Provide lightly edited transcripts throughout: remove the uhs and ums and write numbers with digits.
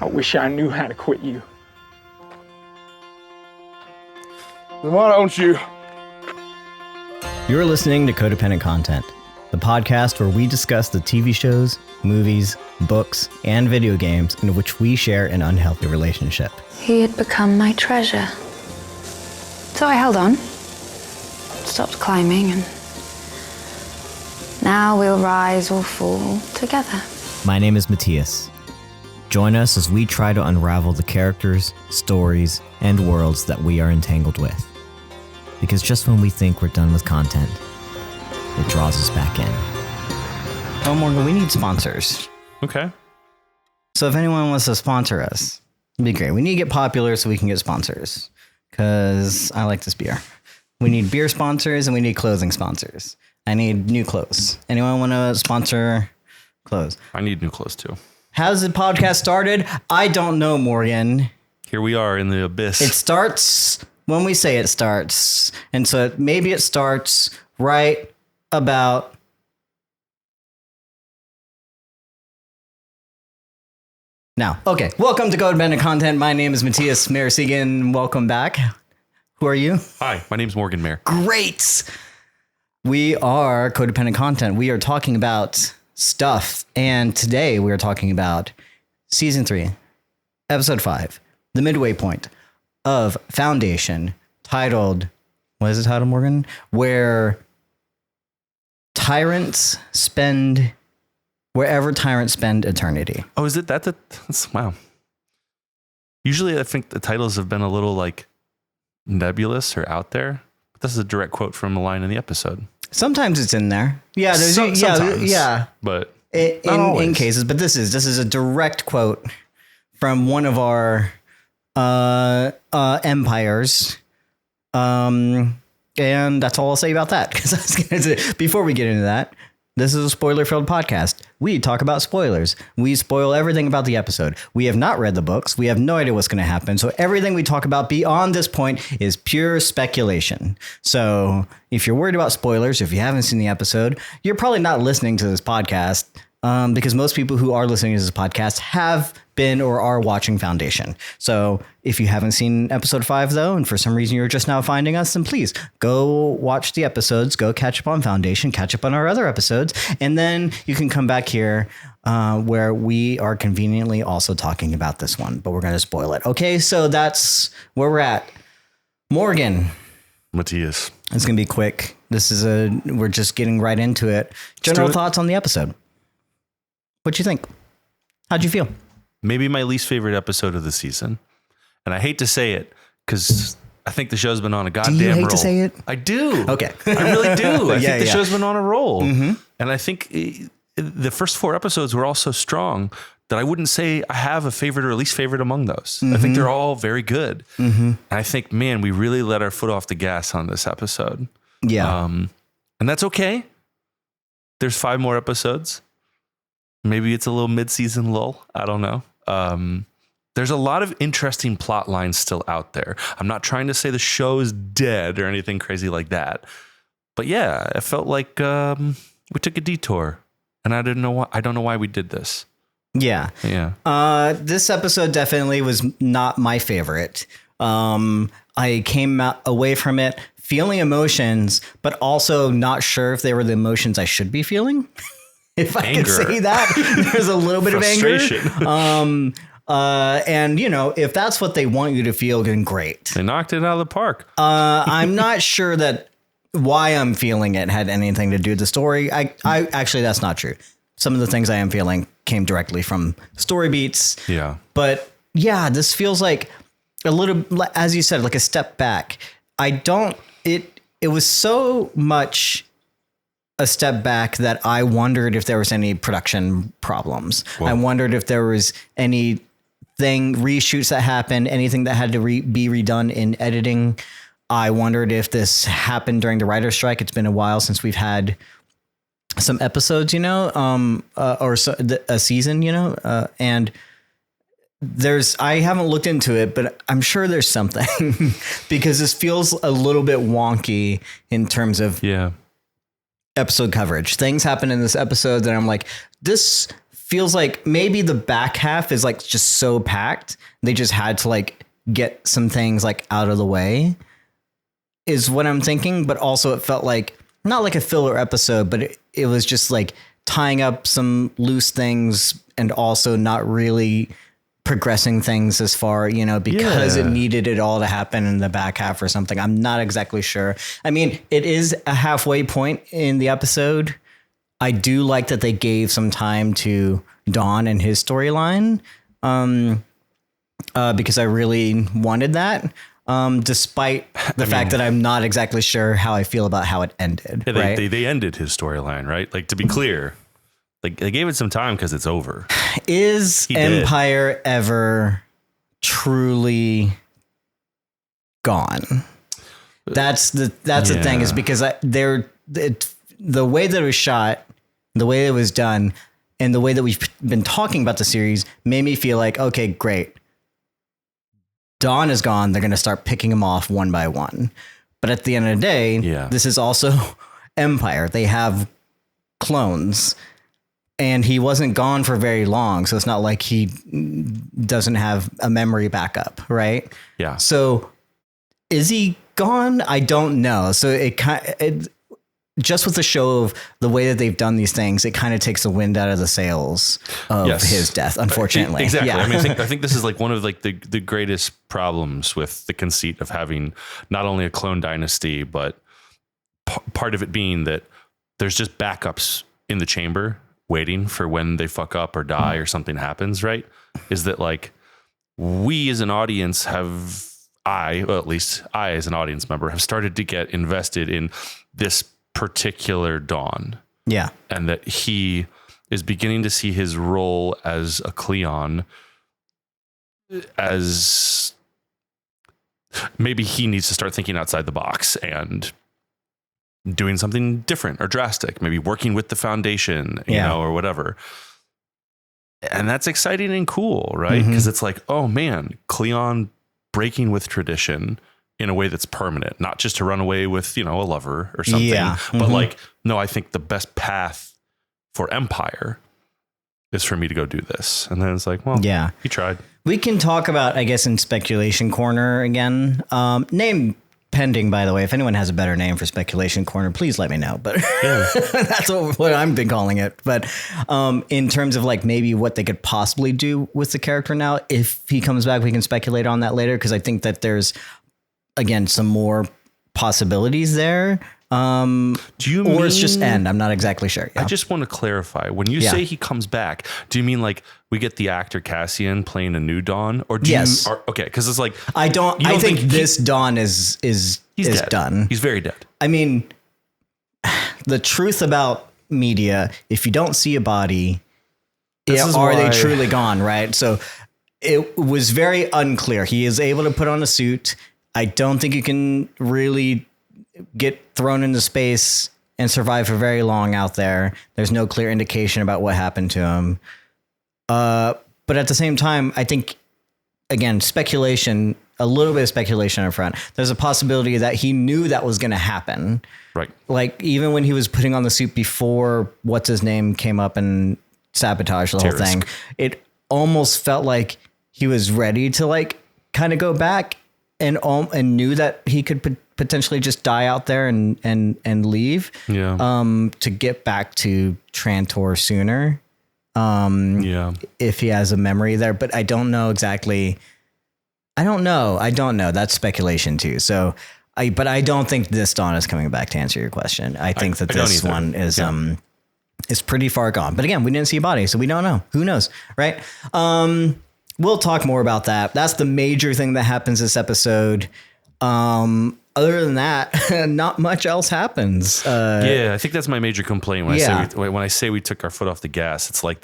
I wish I knew how to quit you. Then why don't you? You're listening to Codependent Content, the podcast where we discuss the TV shows, movies, books, and video games in which we share an unhealthy relationship. He had become my treasure. So I held on, stopped climbing, and now we'll rise or fall together. My name is Mattias. Join us as we try to unravel the characters, stories, and worlds that we are entangled with. Because just when we think we're done with content, it draws us back in. Oh, Morgan, we need sponsors. Okay. So if anyone wants to sponsor us, it'd be great. We need to get popular so we can get sponsors. Because I like this beer. We need beer sponsors and we need clothing sponsors. I need new clothes. Anyone want to sponsor clothes? I need new clothes too. How's the podcast started? I don't know, Morgan. Here we are in the abyss. It starts when we say it starts. And so maybe it starts right about now. Okay. Welcome to Codependent Content. My name is Mattias Merisigan. Welcome back. Who are you? Hi, my name's Morgan Mayer. Great. We are Codependent Content. We are talking about stuff. And today we are talking about season 3, episode 5, the midway point of Foundation, titled, what is it titled, Morgan? Where Tyrants spend, wherever Tyrants spend eternity. Oh, is it that's wow. Usually I think the titles have been a little like nebulous or out there. But this is a direct quote from a line in the episode. Sometimes it's in there. Yeah, there's Sometimes, yeah. But In cases, but this is a direct quote from one of our empires. And that's all I'll say about that. Because I was gonna say, before we get into that, this is a spoiler-filled podcast. We talk about spoilers. We spoil everything about the episode. We have not read the books. We have no idea what's going to happen. So everything we talk about beyond this point is pure speculation. So if you're worried about spoilers, if you haven't seen the episode, you're probably not listening to this podcast. Because most people who are listening to this podcast have been or are watching Foundation. So if you haven't seen episode 5, though, and for some reason you're just now finding us, then please go watch the episodes, go catch up on Foundation, catch up on our other episodes, and then you can come back here where we are conveniently also talking about this one, but we're going to spoil it. Okay, so that's where we're at. Morgan. Mattias. It's going to be quick. We're just getting right into it. General thoughts on the episode. What'd you think? How'd you feel? Maybe my least favorite episode of the season. And I hate to say it because I think the show's been on a goddamn roll. Do you hate to say it? I do. Okay. I really do. I think the show's been on a roll. Mm-hmm. And I think the first 4 episodes were all so strong that I wouldn't say I have a favorite or least favorite among those. Mm-hmm. I think they're all very good. Mm-hmm. And I think, man, we really let our foot off the gas on this episode. Yeah. And that's okay. There's 5 more episodes. Maybe it's a little mid-season lull. I don't know. There's a lot of interesting plot lines still out there. I'm not trying to say the show is dead or anything crazy like that. But yeah, it felt like we took a detour. And I don't know why we did this. Yeah. Yeah. This episode definitely was not my favorite. I came away from it feeling emotions, but also not sure if they were the emotions I should be feeling. If I could say that, there's a little bit of anger. And if that's what they want you to feel, then great. They knocked it out of the park. I'm not sure that why I'm feeling it had anything to do with the story. I actually, that's not true. Some of the things I am feeling came directly from story beats. Yeah. But yeah, this feels like a little, as you said, like a step back. It was so much a step back that I wondered if there was any production problems. Whoa. I wondered if there was anything, reshoots that happened, anything that had to be redone in editing. I wondered if this happened during the writer's strike. It's been a while since we've had some episodes, or a season, and I haven't looked into it, but I'm sure there's something because this feels a little bit wonky in terms of episode coverage. Things happen in this episode that I'm like, this feels like maybe the back half is like just so packed. They just had to like get some things like out of the way is what I'm thinking. But also it felt like not like a filler episode, but it was just like tying up some loose things and also not really progressing things as far, you know, because it needed it all to happen in the back half or something. I'm not exactly sure. I mean, it is a halfway point in the episode. I do like that they gave some time to Dawn and his storyline, because I really wanted that, despite the fact that I'm not exactly sure how I feel about how it ended. Yeah, right? they ended his storyline, right? Like, to be clear, like they gave it some time because it's over. Is Empire ever truly gone? That's the thing, is because the way that it was shot, the way it was done, and the way that we've been talking about the series made me feel like, okay, great. Dawn is gone. They're going to start picking them off one by one. But at the end of the day, this is also Empire. They have clones. And he wasn't gone for very long, so it's not like he doesn't have a memory backup, right? Yeah. So is he gone? I don't know. So it just with the show of the way that they've done these things, it kind of takes the wind out of the sails of his death, unfortunately. Exactly. Yeah. I mean, I think this is like one of like the greatest problems with the conceit of having not only a clone dynasty, but part of it being that there's just backups in the chamber waiting for when they fuck up or die or something happens, right? Is that like we as an audience at least I as an audience member have started to get invested in this particular Dawn. Yeah. And that he is beginning to see his role as a Cleon as maybe he needs to start thinking outside the box and doing something different or drastic, maybe working with the Foundation, you know, or whatever. And that's exciting and cool, right? Because it's like, oh man, Cleon breaking with tradition in a way that's permanent, not just to run away with, you know, a lover or something, but like, no, I think the best path for Empire is for me to go do this. And then it's like, well, he tried. We can talk about, I guess, in Speculation Corner again. Name pending, by the way. If anyone has a better name for Speculation Corner, please let me know. But that's what I've been calling it. But in terms of like maybe what they could possibly do with the character now, if he comes back, we can speculate on that later, because I think that there's, again, some more possibilities there. Or it's just end. I'm not exactly sure. I just want to clarify. When you say he comes back, do you mean like we get the actor Cassian playing a new Dawn, or do you? Okay, because it's like I think this Dawn is dead. done. He's very dead. I mean, the truth about media: if you don't see a body, are they truly gone? Right. So it was very unclear. He is able to put on a suit. I don't think you can really get thrown into space and survive for very long out there. There's no clear indication about what happened to him. But at the same time, I think, again, speculation, a little bit of speculation up front. There's a possibility that he knew that was going to happen. Right. Like even when he was putting on the suit before what's his name came up and sabotaged the whole thing, it almost felt like he was ready to like kind of go back and knew that he could potentially just die out there and leave. To get back to Trantor sooner. If he has a memory there, but I don't know exactly. I don't know. That's speculation too. So but I don't think this Dawn is coming back, to answer your question. I think that this one is pretty far gone. But again, we didn't see a body, so we don't know. Who knows? Right. We'll talk more about that. That's the major thing that happens this episode. Other than that, not much else happens. I think that's my major complaint when I say we took our foot off the gas. It's like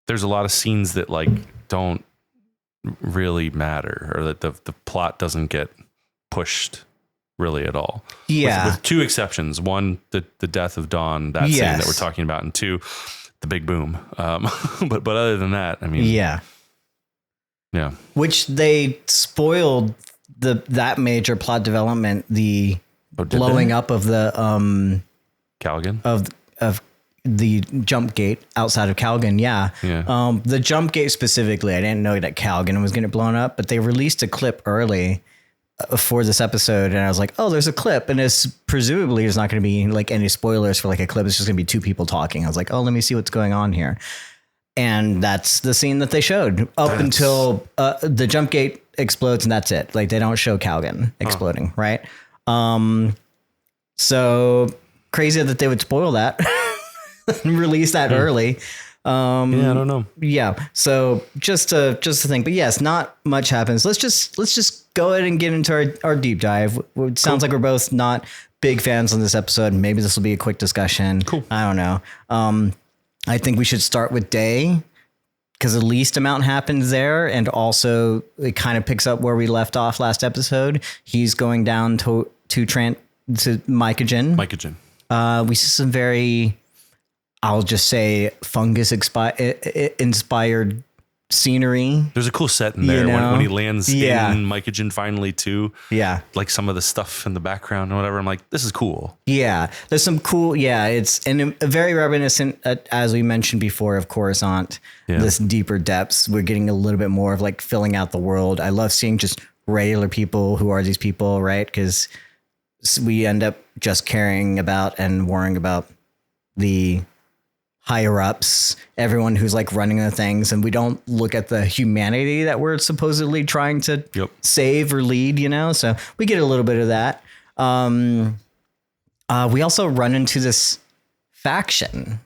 there's a lot of scenes that like don't really matter, or that the plot doesn't get pushed really at all. With two exceptions. One, the death of Dawn, that scene that we're talking about, and two, the big boom. But other than that, I mean, yeah. Which they spoiled that major plot development, the blowing up of the Callaghan of the jump gate outside of Calgon. Yeah. The jump gate specifically, I didn't know that Calgon was getting blown up, but they released a clip early for this episode, and I was like, oh, there's a clip, and it's presumably there's not going to be like any spoilers for like a clip. It's just going to be two people talking. I was like, oh, let me see what's going on here. And that's the scene that they showed until the jump gate explodes, and that's it. Like, they don't show Calgon exploding, right? So crazy that they would spoil that and release that early. I don't know. Yeah. So just to think, but yes, not much happens. Let's just go ahead and get into our deep dive. It sounds like we're both not big fans on this episode. Maybe this will be a quick discussion. Cool. I don't know. I think we should start with Day, because the least amount happens there. And also it kind of picks up where we left off last episode. He's going down to Mycogen. We see some very, I'll just say, fungus inspired scenery. There's a cool set in there when he lands in Mycogen finally too. Yeah. Like some of the stuff in the background or whatever. I'm like, this is cool. Yeah. There's some cool. Yeah. It's very reminiscent, as we mentioned before, of Coruscant, this deeper depths. We're getting a little bit more of like filling out the world. I love seeing just regular people. Who are these people? Right. Because we end up just caring about and worrying about the higher ups, everyone who's like running the things, and we don't look at the humanity that we're supposedly trying to save or lead, so we get a little bit of that. We also run into this faction,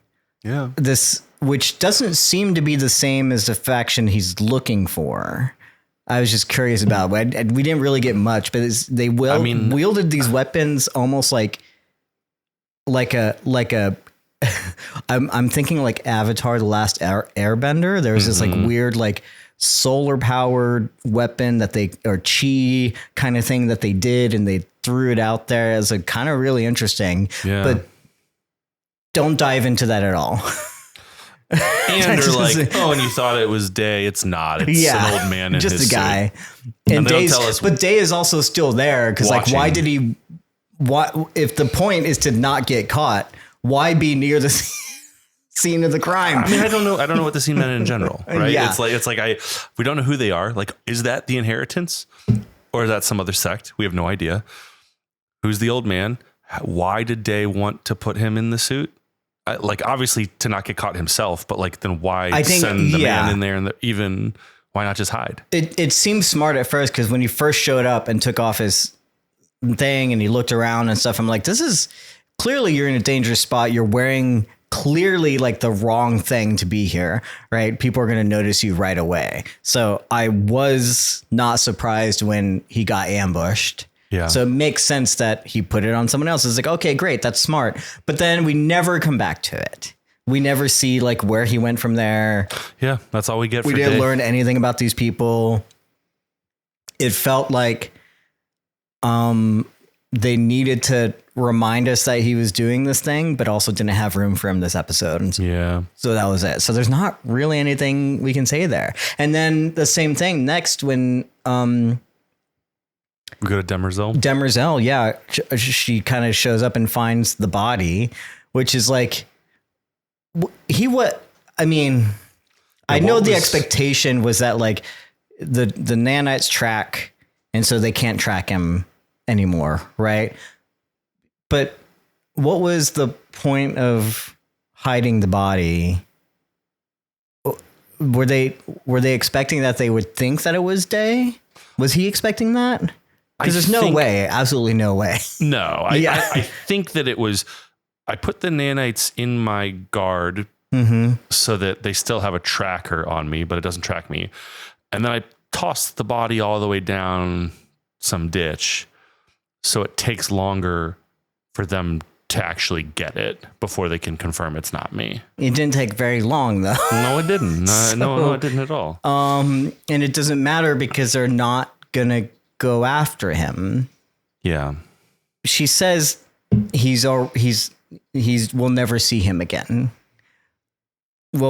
which doesn't seem to be the same as the faction he's looking for. I was just curious about it. We didn't really get much, but they wielded these weapons almost like a I'm thinking like Avatar: The Last Airbender. There was this like weird like solar powered weapon or chi kind of thing that they did, and they threw it out there as a kind of really interesting. Yeah. But don't dive into that at all. And they're like, and you thought it was Day. It's not. It's an old man in just his a guy. Suit. And but Day is also still there because like, why did he? If the point is to not get caught, why be near the scene of the crime? I mean, I don't know what the scene meant in general, right? Yeah. It's like we don't know who they are. Like, is that the Inheritance, or is that some other sect? We have no idea. Who's the old man? Why did Day want to put him in the suit? Like, obviously to not get caught himself, but like, then why send the man in there, and even why not just hide? It seems smart at first, because when he first showed up and took off his thing and he looked around and stuff, I'm like, this is clearly, you're in a dangerous spot. You're wearing clearly like the wrong thing to be here, right? People are going to notice you right away. So I was not surprised when he got ambushed. Yeah. So it makes sense that he put it on someone else. It's like, okay, great. That's smart. But then we never come back to it. We never see like where he went from there. Yeah. That's all we get. We didn't learn anything about these people. It felt like, they needed to remind us that he was doing this thing, but also didn't have room for him this episode. And so that was it. So there's not really anything we can say there. And then the same thing next when we go to Demerzel. Demerzel, yeah. She kind of shows up and finds the body, which is like, I know the expectation was that like the nanites track, and so they can't track him anymore, right? But what was the point of hiding the body? Were they expecting that they would think that it was Day? Was he expecting that? Because there's no way, absolutely no way. No, I think that it was. I put the nanites in my guard so that they still have a tracker on me, but it doesn't track me. And then I tossed the body all the way down some ditch, so it takes longer for them to actually get it before they can confirm it's not me. It didn't take very long, though. No, it didn't. No, it didn't at all. And it doesn't matter because they're not gonna go after him. Yeah. She says we'll never see him again.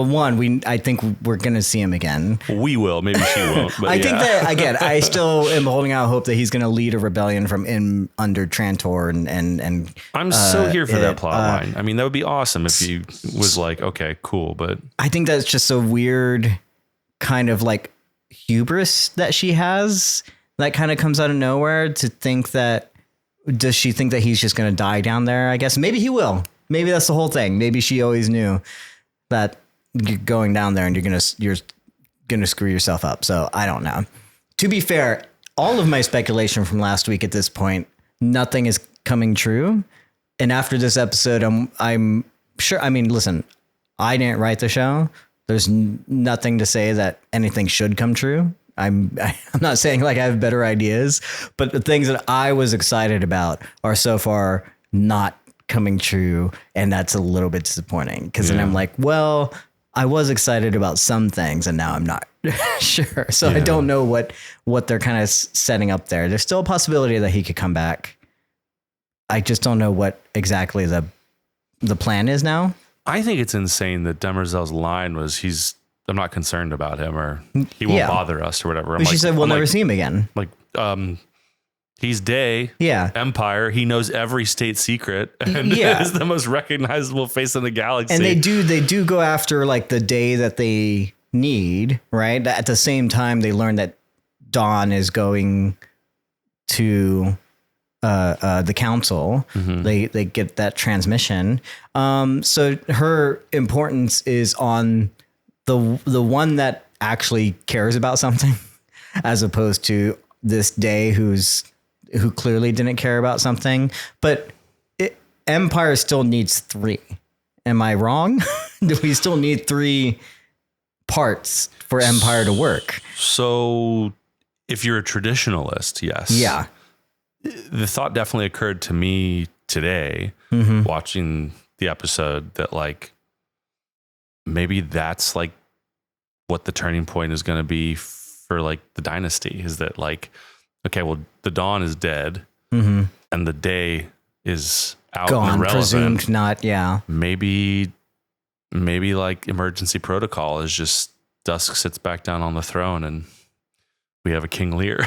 Well, I think we're going to see him again. We will. Maybe she won't. But I think that, again, I still am holding out hope that he's going to lead a rebellion from in under Trantor and I'm so here for that plot line. I mean, that would be awesome if he was like, okay, cool. But I think that's just a weird kind of like hubris that she has that kind of comes out of nowhere to think that, does she think that he's just going to die down there? I guess maybe he will. Maybe that's the whole thing. Maybe she always knew that you're going down there and you're gonna screw yourself up. So I don't know. To be fair, all of my speculation from last week at this point, nothing is coming true. And after this episode, I'm sure. I mean, listen, I didn't write the show. There's nothing to say that anything should come true. I'm not saying like I have better ideas, but the things that I was excited about are so far not coming true, and that's a little bit disappointing because then I'm like, well, I was excited about some things and now I'm not sure. So I don't know what they're kind of setting up there. There's still a possibility that he could come back. I just don't know what exactly the plan is now. I think it's insane that Demerzel's line was, I'm not concerned about him, or he won't bother us or whatever. She said we'll never see him again. Like, he's Day. Yeah. Empire. He knows every state secret and is the most recognizable face in the galaxy. And they do go after like the Day that they need, right? At the same time, they learn that Dawn is going to the council. They get that transmission. So her importance is on the one that actually cares about something, as opposed to this Day who clearly didn't care about something. But Empire still needs 3. Am I wrong? Do we still need 3 parts for Empire to work? So if you're a traditionalist, yes. Yeah. The thought definitely occurred to me today watching the episode that like maybe that's like what the turning point is going to be for like the dynasty, is that like, okay, well, the Dawn is dead and the Day is out gone, and irrelevant. Presumed not. Yeah. Maybe like emergency protocol is just Dusk sits back down on the throne and we have a King Lear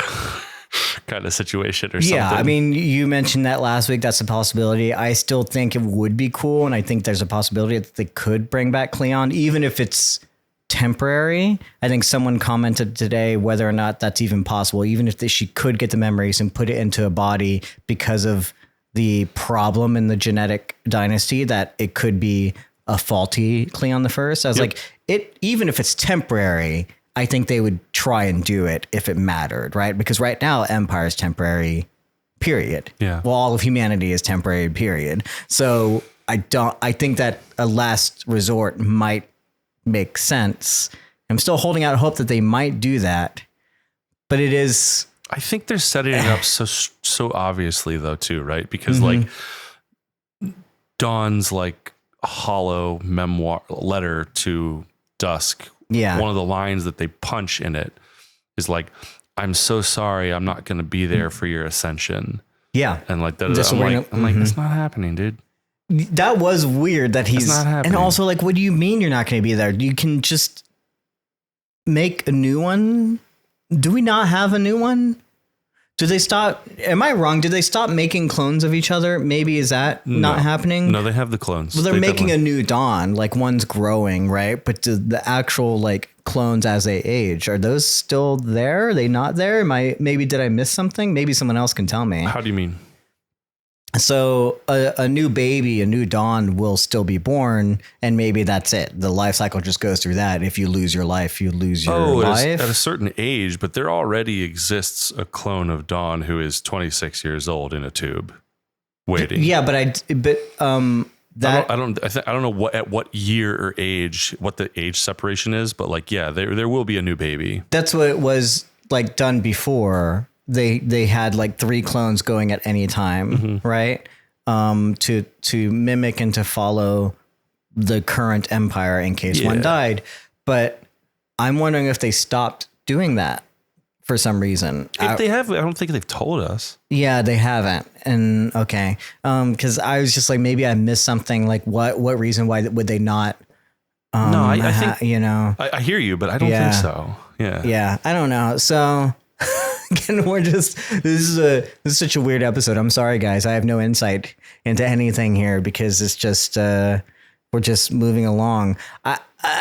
kind of situation or something. Yeah, I mean, you mentioned that last week. That's a possibility. I still think it would be cool, and I think there's a possibility that they could bring back Cleon, even if it's temporary. I think someone commented today whether or not that's even possible, even if she could get the memories and put it into a body because of the problem in the genetic dynasty, that it could be a faulty Cleon the First. I was like, even if it's temporary, I think they would try and do it if it mattered, right? Because right now, Empire is temporary, period. Yeah. Well, all of humanity is temporary, period. So I think that a last resort might make sense. I'm still holding out hope that they might do that, but it is. I think they're setting it up so obviously though too, right? Because like Dawn's like hollow memoir letter to Dusk. Yeah. One of the lines that they punch in it is like, "I'm so sorry, I'm not going to be there for your ascension." Yeah. And like that, I'm like, that's not happening, dude. That was weird that he's not happening. And also like, what do you mean you're not going to be there? You can just make a new one. Do we not have a new one? Do they stop? Am I wrong? Did they stop making clones of each other? Maybe is that not happening? No, they have the clones. Well, they're making a new Dawn, like one's growing, right? But the actual like clones as they age, are those still there? Are they not there? Did I miss something? Maybe someone else can tell me. How do you mean? So a new baby, a new Dawn will still be born, and maybe that's it. The life cycle just goes through that. If you lose your life, you lose your life. At a certain age, but there already exists a clone of Dawn who is 26 years old in a tube, waiting. Yeah, I don't know what year or age, what the age separation is, but like, yeah, there will be a new baby. That's what it was like done before. They had like 3 clones going at any time, right? To mimic and to follow the current Empire in case one died. But I'm wondering if they stopped doing that for some reason. If they have, I don't think they've told us. Yeah, they haven't. And okay. Because I was just like, maybe I missed something. Like what reason? Why would they not No, I think you know. I hear you, but I don't think so. Yeah. Yeah, I don't know. So again, this is such a weird episode. I'm sorry, guys. I have no insight into anything here because it's just we're just moving along. I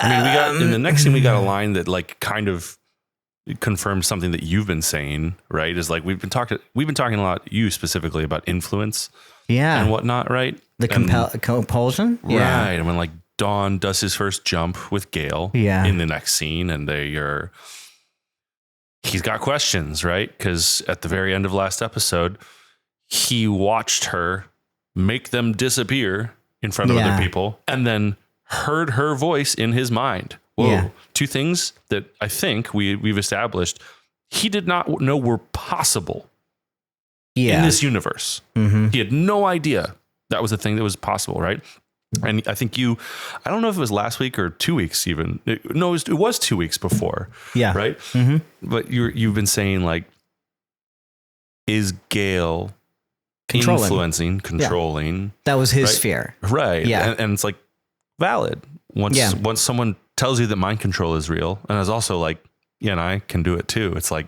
mean, we got in the next scene, we got a line that like kind of confirms something that you've been saying, right? Is like we've been talking a lot, you specifically, about influence, and whatnot, right? The compulsion, right? And when like Dawn does his first jump with Gaal, in the next scene, and he's got questions, right? Because at the very end of last episode, he watched her make them disappear in front of other people, and then heard her voice in his mind. Whoa. Yeah. Two things that I think we've established he did not know were possible in this universe. Mm-hmm. He had no idea that was a thing that was possible, right? And I think I don't know if it was last week or 2 weeks even. It was 2 weeks before. Yeah. Right? Mm-hmm. But you've been saying like, is Gaal controlling? That was his fear. Right. Yeah. And it's like valid. Once someone tells you that mind control is real, and it's also like, and I can do it too. It's like,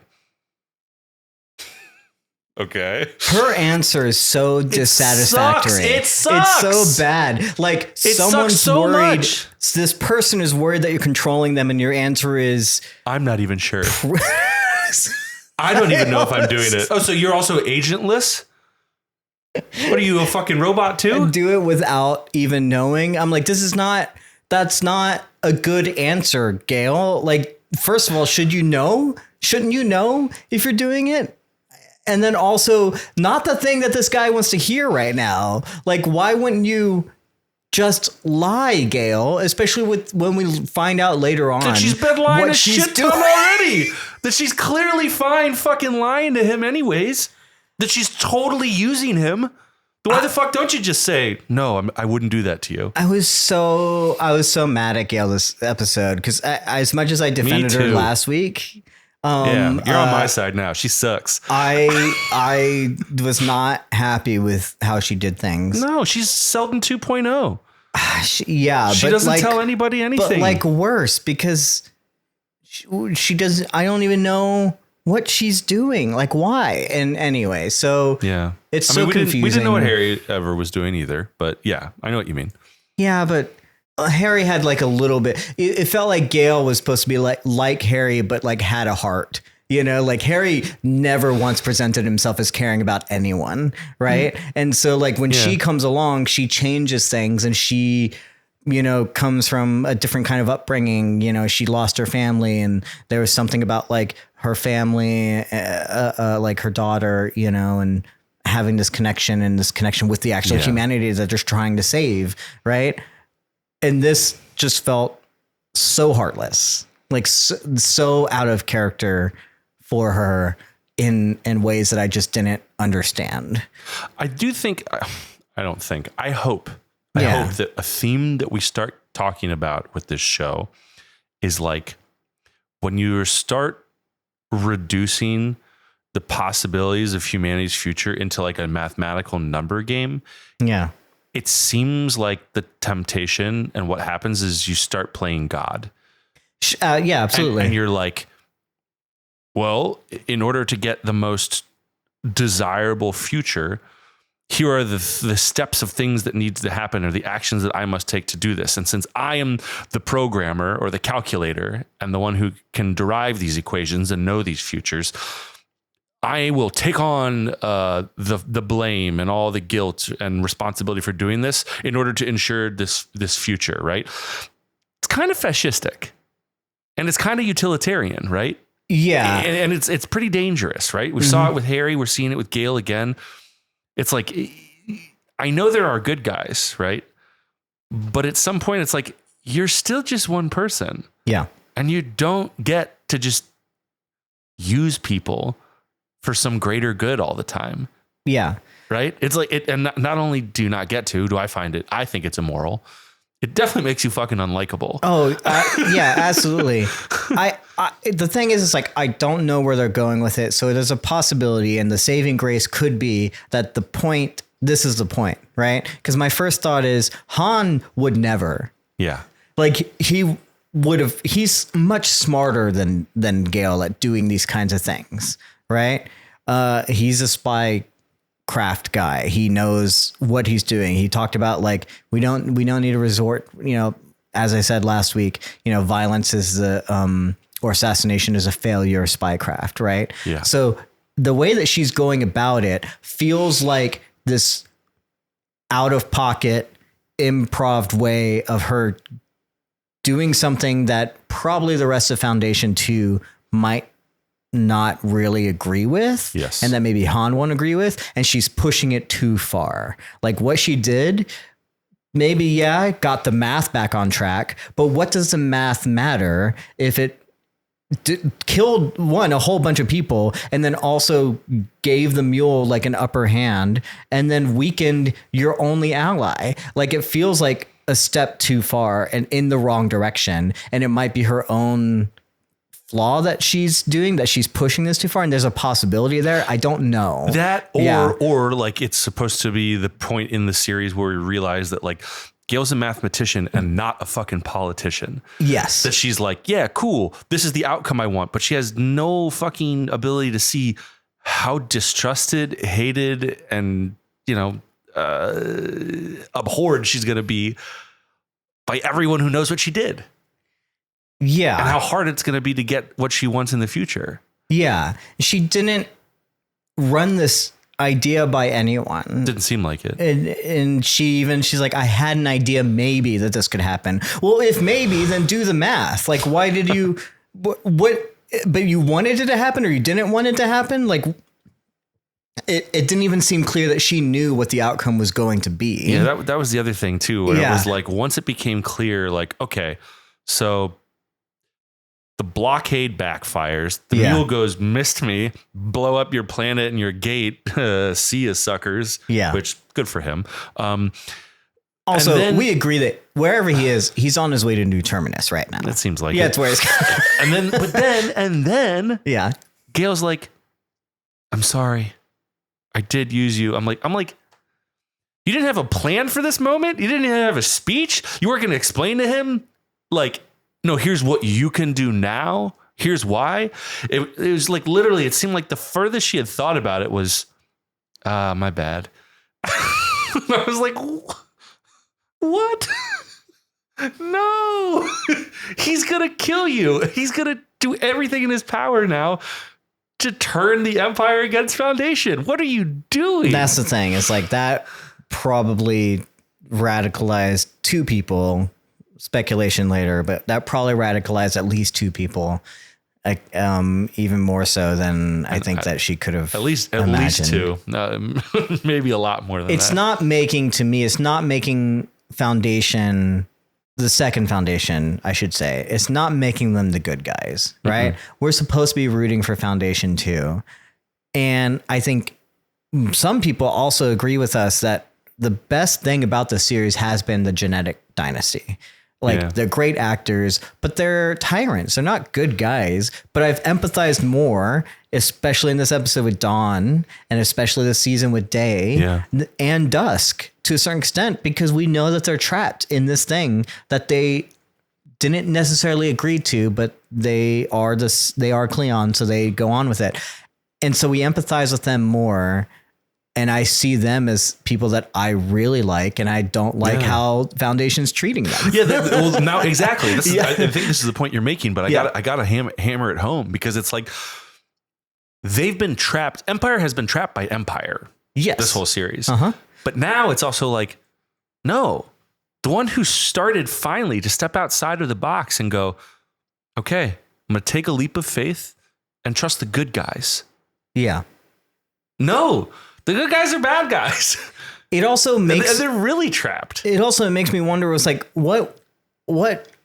okay. Her answer is so dissatisfactory. It sucks. It's so bad. Like someone's so worried. Much. This person is worried that you're controlling them, and your answer is, I'm not even sure. I don't even know if I'm doing it. Oh, so you're also agentless? What are you, a fucking robot too? I do it without even knowing. I'm like, that's not a good answer, Gaal. Like, first of all, shouldn't you know if you're doing it? And then also, not the thing that this guy wants to hear right now. Like, why wouldn't you just lie, Gaal? Especially when we find out later on that she's been lying a shit ton already. That she's clearly fine fucking lying to him anyways. That she's totally using him. Why the fuck don't you just say, no, I wouldn't do that to you? I was so mad at Gaal this episode because as much as I defended her last week. You're on my side now. She sucks. I was not happy with how she did things. No, she's Selden 2.0. She doesn't tell anybody anything. But like worse because she doesn't. I don't even know what she's doing. Like why? And anyway, so it's so confusing. We didn't know what Harry ever was doing either. But yeah, I know what you mean. Yeah, but Harry had like a little bit. It felt like Gaal was supposed to be like Harry, but like had a heart. You know, like Harry never once presented himself as caring about anyone, right? Mm-hmm. And so like when she comes along, she changes things, and she, you know, comes from a different kind of upbringing. You know, she lost her family, and there was something about like her family, like her daughter, you know, and having this connection with the actual humanity that they're trying to save, right? And this just felt so heartless, like so out of character for her in ways that I just didn't understand. I hope that a theme that we start talking about with this show is like when you start reducing the possibilities of humanity's future into like a mathematical number game. Yeah. It seems like the temptation and what happens is you start playing God. Yeah, absolutely. And you're like, well, in order to get the most desirable future, here are the steps of things that need to happen or the actions that I must take to do this. And since I am the programmer or the calculator and the one who can derive these equations and know these futures, I will take on the blame and all the guilt and responsibility for doing this in order to ensure this future, right? It's kind of fascistic and it's kind of utilitarian, right? Yeah. And it's pretty dangerous, right? We saw it with Harry. We're seeing it with Gaal again. It's like, I know there are good guys, right? But at some point it's like, you're still just one person. Yeah. And you don't get to just use people for some greater good all the time. Yeah. Right. It's like and not only do you not get to, do I think it's immoral. It definitely makes you fucking unlikable. Oh, yeah, absolutely. The thing is, it's like, I don't know where they're going with it. So there's a possibility, and the saving grace could be that this is the point, right? Because my first thought is Han would never. Yeah. Like he's much smarter than Gaal at doing these kinds of things, right? He's a spy craft guy. He knows what he's doing. He talked about like we don't need to resort, as I said last week, violence is the or assassination is a failure of spycraft, right? Yeah. So the way that she's going about it feels like this out of pocket improv way of her doing something that probably the rest of Foundation 2 might not really agree with. Yes. And that maybe Han won't agree with. And she's pushing it too far. Like what she did, maybe, yeah, got the math back on track. But what does the math matter if it killed a whole bunch of people and then also gave the mule like an upper hand and then weakened your only ally? Like it feels like a step too far and in the wrong direction. And it might be her own flaw that she's doing, that she's pushing this too far. And there's a possibility there. I don't know that or like it's supposed to be the point in the series where we realize that like Gale's a mathematician and not a fucking politician. Yes. That she's like, yeah, cool. This is the outcome I want. But she has no fucking ability to see how distrusted, hated, and, abhorred she's going to be by everyone who knows what she did. Yeah. And how hard it's going to be to get what she wants in the future. Yeah. She didn't run this idea by anyone. Didn't seem like it. And she's like, I had an idea maybe that this could happen. Well, if maybe, then do the math. Like, why did you, what, but you wanted it to happen or you didn't want it to happen? Like, it didn't even seem clear that she knew what the outcome was going to be. Yeah, that was the other thing too. Where it was like, once it became clear, like, okay, so the blockade backfires. The mule goes, missed me, blow up your planet and your gate. See ya, suckers. Yeah. Which, good for him. Also, we agree that wherever he is, he's on his way to New Terminus right now. That seems like it. Yeah, it's where he's and then yeah. Gale's like, I'm sorry. I did use you. I'm like, you didn't have a plan for this moment? You didn't even have a speech? You weren't going to explain to him? Like, no, here's what you can do now. Here's why. It was like literally, it seemed like the furthest she had thought about it was, my bad. I was like, what? No, he's going to kill you. He's going to do everything in his power now to turn the Empire against Foundation. What are you doing? That's the thing. It's like that probably radicalized two people. Speculation later, but that probably radicalized at least two people, even more so than I think that she could have. At least two, maybe a lot more than that. It's not making Foundation, the second Foundation, I should say. It's not making them the good guys, right? Mm-hmm. We're supposed to be rooting for Foundation 2, and I think some people also agree with us that the best thing about the series has been the genetic dynasty. Like they're great actors, but they're tyrants. They're not good guys, but I've empathized more, especially in this episode with Dawn and especially this season with Day and Dusk to a certain extent, because we know that they're trapped in this thing that they didn't necessarily agree to, but they are Cleon. So they go on with it. And so we empathize with them more. And I see them as people that I really like, and I don't like how Foundation's treating them. Well, now exactly. I think this is the point you're making, but I got to hammer it home because it's like they've been trapped. Empire has been trapped by Empire. Yes, this whole series. But now it's also like, no, the one who started finally to step outside of the box and go, okay, I'm going to take a leap of faith and trust the good guys. Yeah. No. The good guys are bad guys. It also makes... And they're really trapped. It also makes me wonder, was like, what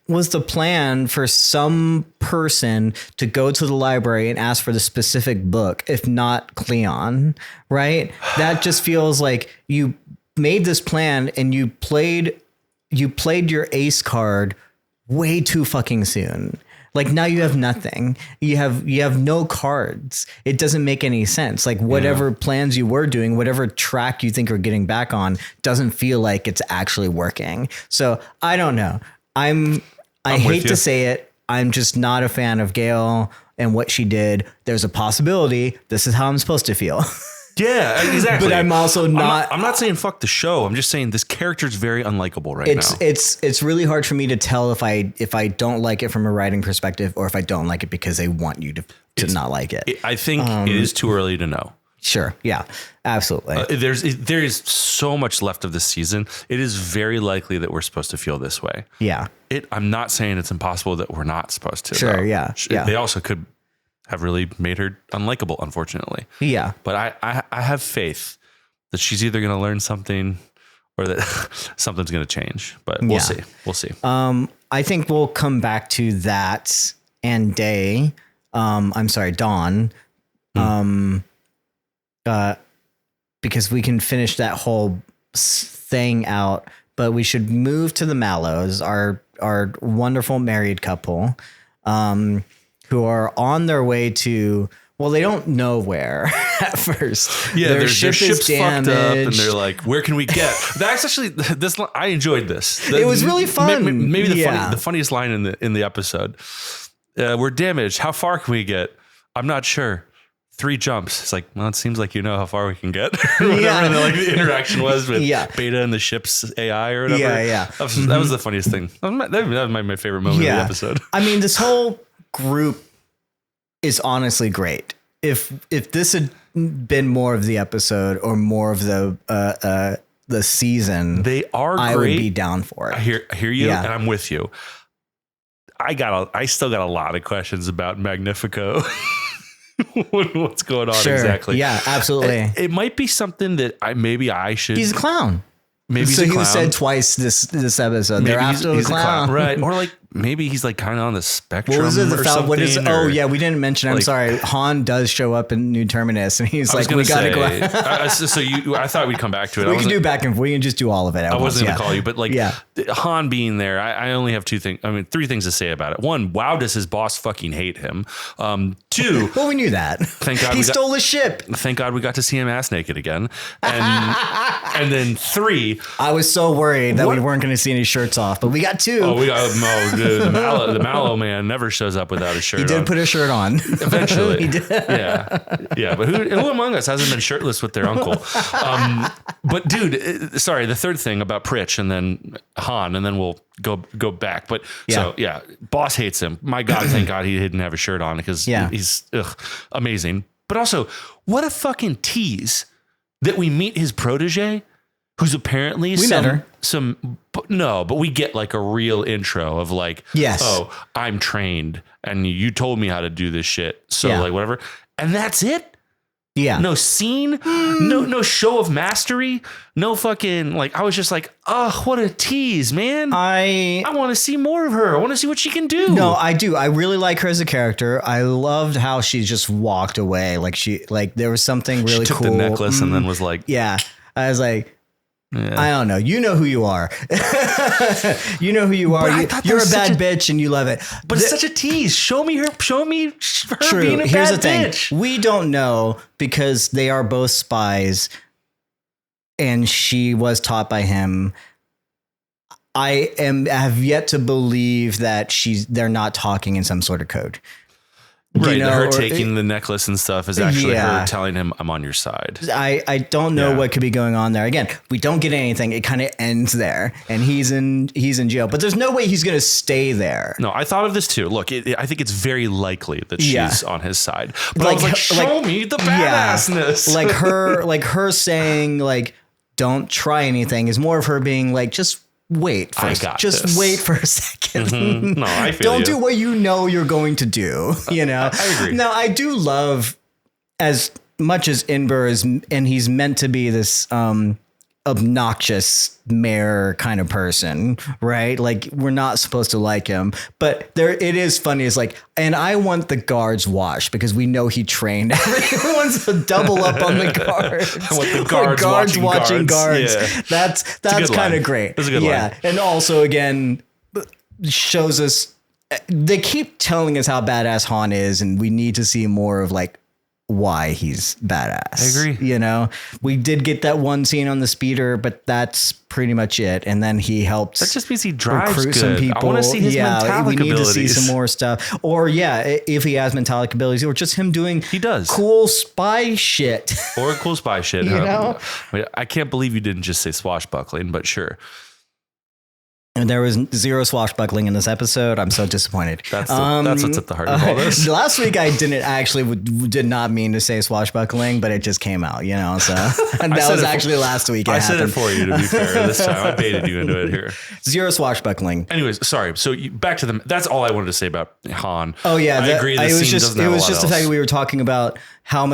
was the plan for some person to go to the library and ask for the specific book, if not Cleon, right? That just feels like you made this plan and you played your ace card way too fucking soon. Like now you have nothing. You have no cards. It doesn't make any sense. Like whatever plans you were doing, whatever track you think you're getting back on doesn't feel like it's actually working. So I don't know. I with hate you. to say it. I'm just not a fan of Gaal and what she did. There's a possibility this is how I'm supposed to feel. Yeah, exactly. But I'm also not. I'm not saying fuck the show. I'm just saying this character's very unlikable right now. It's really hard for me to tell if I don't like it from a writing perspective or if I don't like it because they want you to not like it. I think it is too early to know. Sure. Yeah, absolutely. There is so much left of this season. It is very likely that we're supposed to feel this way. Yeah. I'm not saying it's impossible that we're not supposed to. Sure. Though. Yeah. Yeah. They also could have really made her unlikable, unfortunately. Yeah. But I have faith that she's either going to learn something or that something's going to change. But we'll see. We'll see. I think we'll come back to that and Dawn. Because we can finish that whole thing out, but we should move to the Mallows, our wonderful married couple, who are on their way to, well, they don't know where at first. Yeah, their ship's is fucked up, and damaged. they're like, "Where can we get?" That's actually this. I enjoyed this. It was really fun. Maybe Yeah. the funniest line in the episode. We're damaged. How far can we get? I'm not sure. 3 jumps. It's like, well, it seems like you know how far we can get. Whatever the interaction was with Beta and the ship's AI or whatever. Yeah. That was the funniest thing. That was my favorite moment of the episode. I mean, this whole group is honestly great. If this had been more of the episode or more of the season, they are great. I would be down for it. I hear you, and I'm with you. I still got a lot of questions about Magnifico. What's going on exactly? Yeah, absolutely. It might be something that I should. He's a clown. Maybe so he's a he clown. was said twice this episode. Maybe They're after the clown, right? Or like maybe he's like kind of on the spectrum. What was it? Or something, what is? or, we didn't mention. I'm like, sorry. Han does show up in New Terminus, and he's like, "We gotta go." I thought we'd come back to it. We can do back and we can just do all of it. I wasn't going to call you, but like Han being there, I only have 3 things to say about it. 1, wow, does his boss fucking hate him? 2, well, we knew that. Thank God he stole his ship. Thank God we got to see him ass naked again. And then 3, I was so worried that we weren't going to see any shirts off, but we got 2. Oh, we got the Mallow man never shows up without a shirt. He did put a shirt on eventually. He did. Yeah. But who among us hasn't been shirtless with their uncle? But dude, sorry. The third thing about Pritch and then Han, and then we'll go back. But boss hates him. My God, thank God he didn't have a shirt on because he's amazing. But also, what a fucking tease that we meet his protege, who's apparently but we get like a real intro of like, oh, I'm trained and you told me how to do this shit. So like whatever. And that's it. Yeah. No scene, no show of mastery, no fucking like, I was just like, oh, what a tease, man. I want to see more of her. I want to see what she can do. No, I do. I really like her as a character. I loved how she just walked away. Like there was something really she took cool. The necklace and then was like, I was like, I don't know. You know who you are. You know who you are. You're a bad bitch and you love it. But it's such a tease. Show me her true. being a Here's bad the thing. bitch. We don't know because they are both spies and she was taught by him. I have yet to believe that they're not talking in some sort of code. Right, her taking the necklace and stuff is actually her telling him, I'm on your side. I don't know what could be going on there. Again, we don't get anything. It kind of ends there, and he's in jail. But there's no way he's going to stay there. No, I thought of this too. Look, I think it's very likely that she's on his side. But I was like, show me the badassness. Like her saying, like, don't try anything is more of her being like, just wait first. Just wait for a second. Mm-hmm. No, I feel Don't do what you know you're going to do. You know. I agree. Now, I do love, as much as Inber is, and he's meant to be this obnoxious mayor kind of person, right? Like, we're not supposed to like him, but it is funny. It's like, and I want the guards watched because we know he trained. Everyone's a double up on the guards. I want the guards watching guards. Yeah. That's kind of great. That's a good line. And also, again, shows us, they keep telling us how badass Han is, and we need to see more of like why he's badass. I agree. You know, we did get that one scene on the speeder, but that's pretty much it. And then he helped. That just means he drives recruit good. some people. I want to see his metallic we need abilities. to see some more stuff. Or if he has metallic abilities, or just him doing He does. cool spy shit. Or cool spy shit. You know? I can't believe you didn't just say swashbuckling, but sure. And there was zero swashbuckling in this episode. I'm so disappointed. That's what's at the heart of all this. Last week I did not mean to say swashbuckling, but it just came out, you know. So that was actually last week. I said it for you, to be fair. This time I baited you into it here. Zero swashbuckling. Anyways, sorry. So back to them. That's all I wanted to say about Han. Oh yeah, I agree. It was just the fact that we were talking about how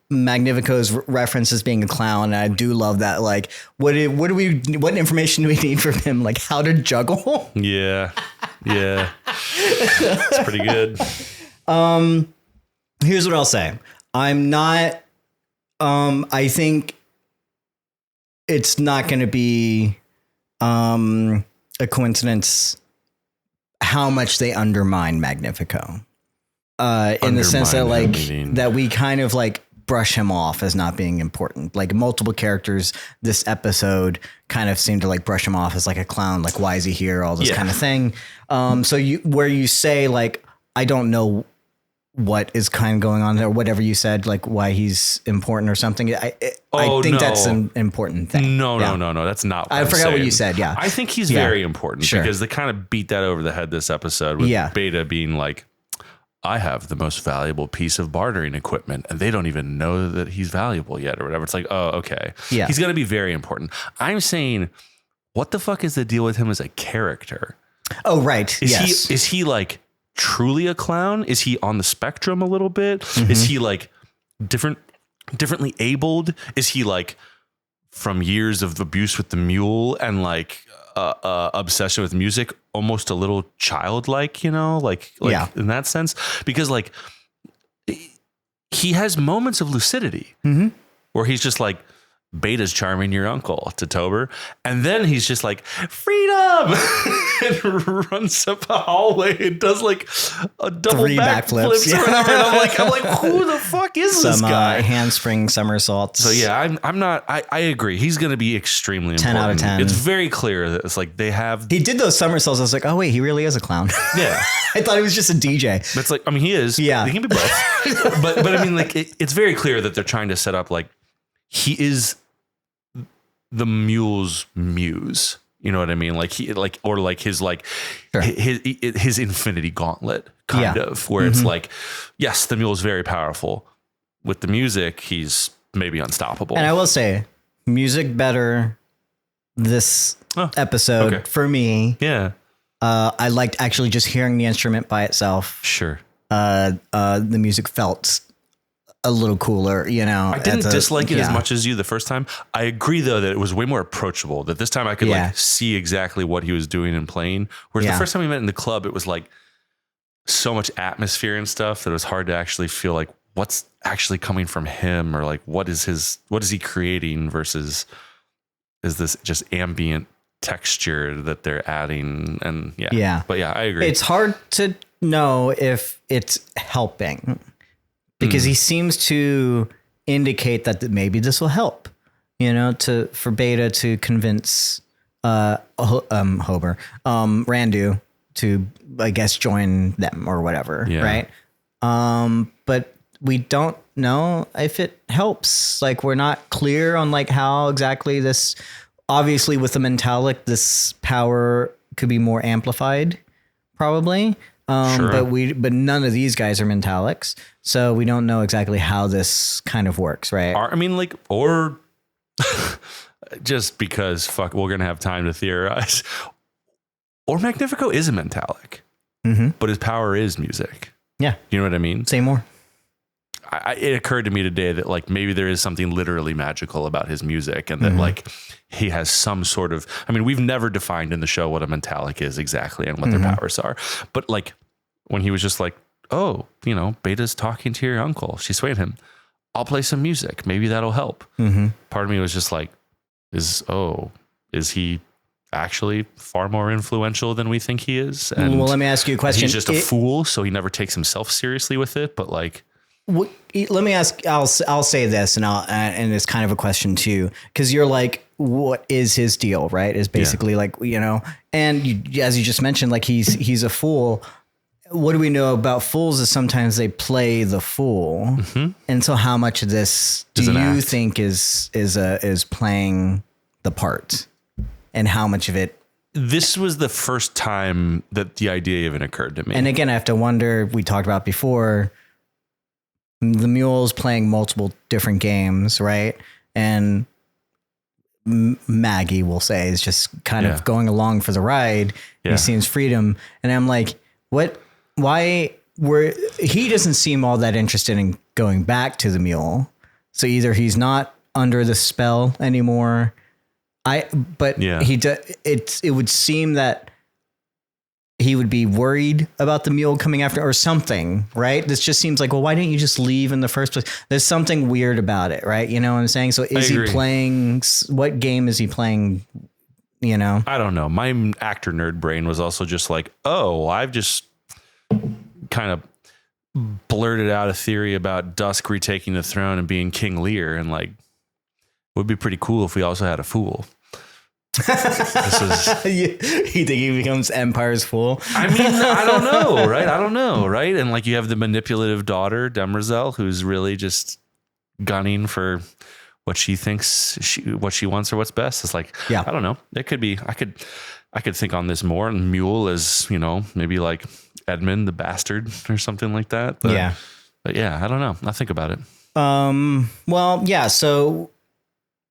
Magnifico's reference as being a clown, and I do love that. Like, what information do we need from him? Like how to juggle? Yeah, it's pretty good. Here's what I'll say. I'm not. I think it's not going to be a coincidence how much they undermine Magnifico. In the sense that that we kind of like brush him off as not being important. Like multiple characters this episode kind of seem to like brush him off as like a clown. Like, why is he here? All this kind of thing. So you say like, I don't know what is kind of going on there, whatever you said, like why he's important or something. I think that's an important thing. No, that's not what I forgot saying. what you said. Yeah. I think he's very important because they kind of beat that over the head this episode with Beta being like, I have the most valuable piece of bartering equipment and they don't even know that he's valuable yet or whatever. It's like, oh, okay. Yeah. He's going to be very important. I'm saying, what the fuck is the deal with him as a character? Oh, right. Is he like truly a clown? Is he on the spectrum a little bit? Mm-hmm. Is he like differently abled? Is he like from years of abuse with the mule and like obsession with music, almost a little childlike, you know, like in that sense, because like he has moments of lucidity where he's just like, Beta's charming your uncle to Tober, and then he's just like, freedom, and runs up a hallway and does like a double 3 backflips or whatever. And I'm like, who the fuck is this guy? Handspring somersaults. So yeah, I'm not. I agree. He's going to be extremely 10 important. out of 10. It's very clear that it's like they have. He did those somersaults. I was like, oh wait, he really is a clown. Yeah, I thought he was just a DJ. It's like, I mean, he is. Yeah, he can be both. but I mean, like it's very clear that they're trying to set up like he is the mule's muse, you know what I mean? Like he like, or like his like his infinity gauntlet kind of where it's like, yes, the mule is very powerful. With the music, he's maybe unstoppable. And I will say, music better this episode for me. Yeah, I liked actually just hearing the instrument by itself. Sure. The music felt a little cooler, you know. I didn't dislike it as much as you the first time. I agree though that it was way more approachable, that this time I could like see exactly what he was doing and playing. Whereas the first time we met in the club, it was like so much atmosphere and stuff that it was hard to actually feel like what's actually coming from him, or like what is he creating versus is this just ambient texture that they're adding. And but I agree. It's hard to know if it's helping, because he seems to indicate that maybe this will help, you know, for Beta to convince Randu to, I guess, join them or whatever, right? But we don't know if it helps. Like, we're not clear on like how exactly this. Obviously, with the Mentalic, this power could be more amplified, probably. But none of these guys are Mentalics, so we don't know exactly how this kind of works, right? I mean, like, or just because we're gonna have time to theorize. Or Magnifico is a Mentalic, but his power is music. Yeah, you know what I mean. Say more. It occurred to me today that like maybe there is something literally magical about his music, and that like he has some sort of. I mean, we've never defined in the show what a Mentalic is exactly and what their powers are, but like when he was just like, oh, you know, Beta's talking to your uncle, she's swaying him, I'll play some music, maybe that'll help. Part of me was just like, is he actually far more influential than we think he is? And well, let me ask you a question. He's just a fool, so he never takes himself seriously with it, but like, let me ask. I'll say this, and it's kind of a question too, because you're like, what is his deal, right? Is basically like, and as you just mentioned, like he's a fool. What do we know about fools? Is sometimes they play the fool, and so how much of this do you think is playing the part, and how much of it? This was the first time that the idea even occurred to me. And again, I have to wonder. We talked about before. The mule's playing multiple different games, right? And Maggie, we'll say, is just kind of going along for the ride. Yeah. He seems freedom. And I'm like, what? Why he doesn't seem all that interested in going back to the mule. So either he's not under the spell anymore. It would seem that he would be worried about the mule coming after or something, right? This just seems like, well, why didn't you just leave in the first place? There's something weird about it, right? You know what I'm saying? So is he playing, what game is he playing? I don't know. My actor nerd brain was also just like, oh, I've just kind of blurted out a theory about Dusk retaking the throne and being King Lear. And like, it would be pretty cool if we also had a fool. You think he becomes Empire's fool? I mean, I don't know, right? And like you have the manipulative daughter, Demerzel, who's really just gunning for what she thinks what she wants or what's best. It's like, I don't know. It could be. I could think on this more. And Mule is, maybe like Edmund the bastard or something like that. But yeah, I don't know. I'll think about it. Well, yeah. So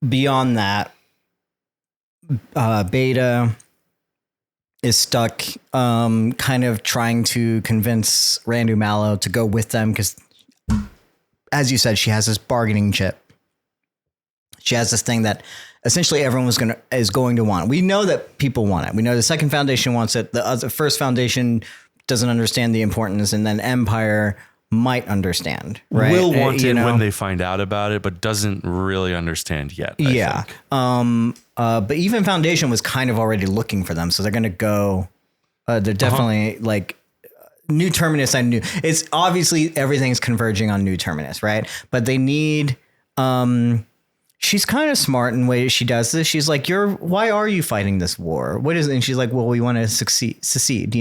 beyond that. Beta is stuck kind of trying to convince Randu Mallow to go with them because, as you said, she has this bargaining chip. She has this thing that essentially everyone is going to want. We know that people want it. We know the second foundation wants it. The first foundation doesn't understand the importance, and then Empire might understand, right? Will want it when they find out about it, but doesn't really understand yet. I think. But even Foundation was kind of already looking for them, so they're going to go. They're definitely like New Terminus. I knew it's obviously everything's converging on New Terminus, right? But they need. She's kind of smart in the way she does this. She's like, why are you fighting this war? What is it? And she's like, well, we want to secede,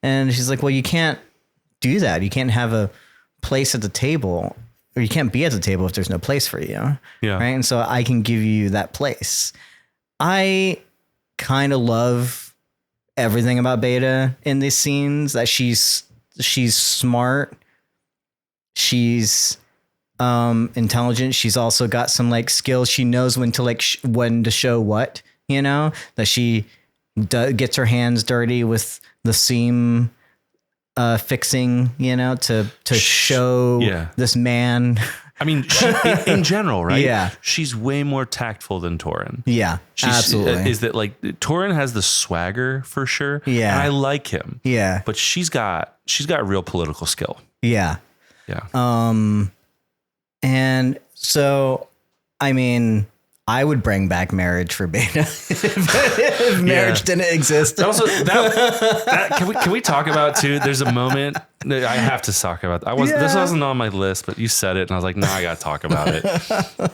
And she's like, well, you can't do that. You can't have a place at the table, or you can't be at the table if there's no place for you. Yeah. Right. And so I can give you that place. I kind of love everything about Beta in these scenes, that she's smart. She's intelligent. She's also got some like skills. She knows when to when to show what, that she gets her hands dirty with the seam fixing, to show this man. I mean, in general, right? Yeah. She's way more tactful than Torin. Yeah, absolutely. Is that like Torin has the swagger for sure? Yeah. And I like him. Yeah. But she's got real political skill. Yeah. Yeah. And so, I mean, I would bring back marriage for Beta if marriage didn't exist. Also, can we talk about too? There's a moment that I have to talk about. This wasn't on my list, but you said it, and I was like, nah, I got to talk about it.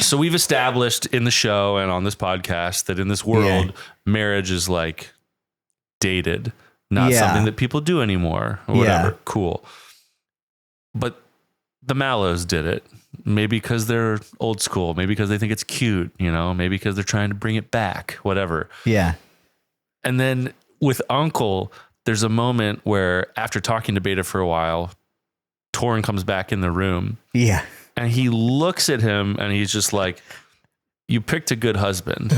So we've established in the show and on this podcast that in this world, marriage is like dated, not something that people do anymore or whatever. Yeah. Cool. But the Mallows did it. Maybe because they're old school. Maybe because they think it's cute, maybe because they're trying to bring it back, whatever. Yeah. And then with Uncle, there's a moment where after talking to Beta for a while, Torin comes back in the room. Yeah. And he looks at him and he's just like, you picked a good husband.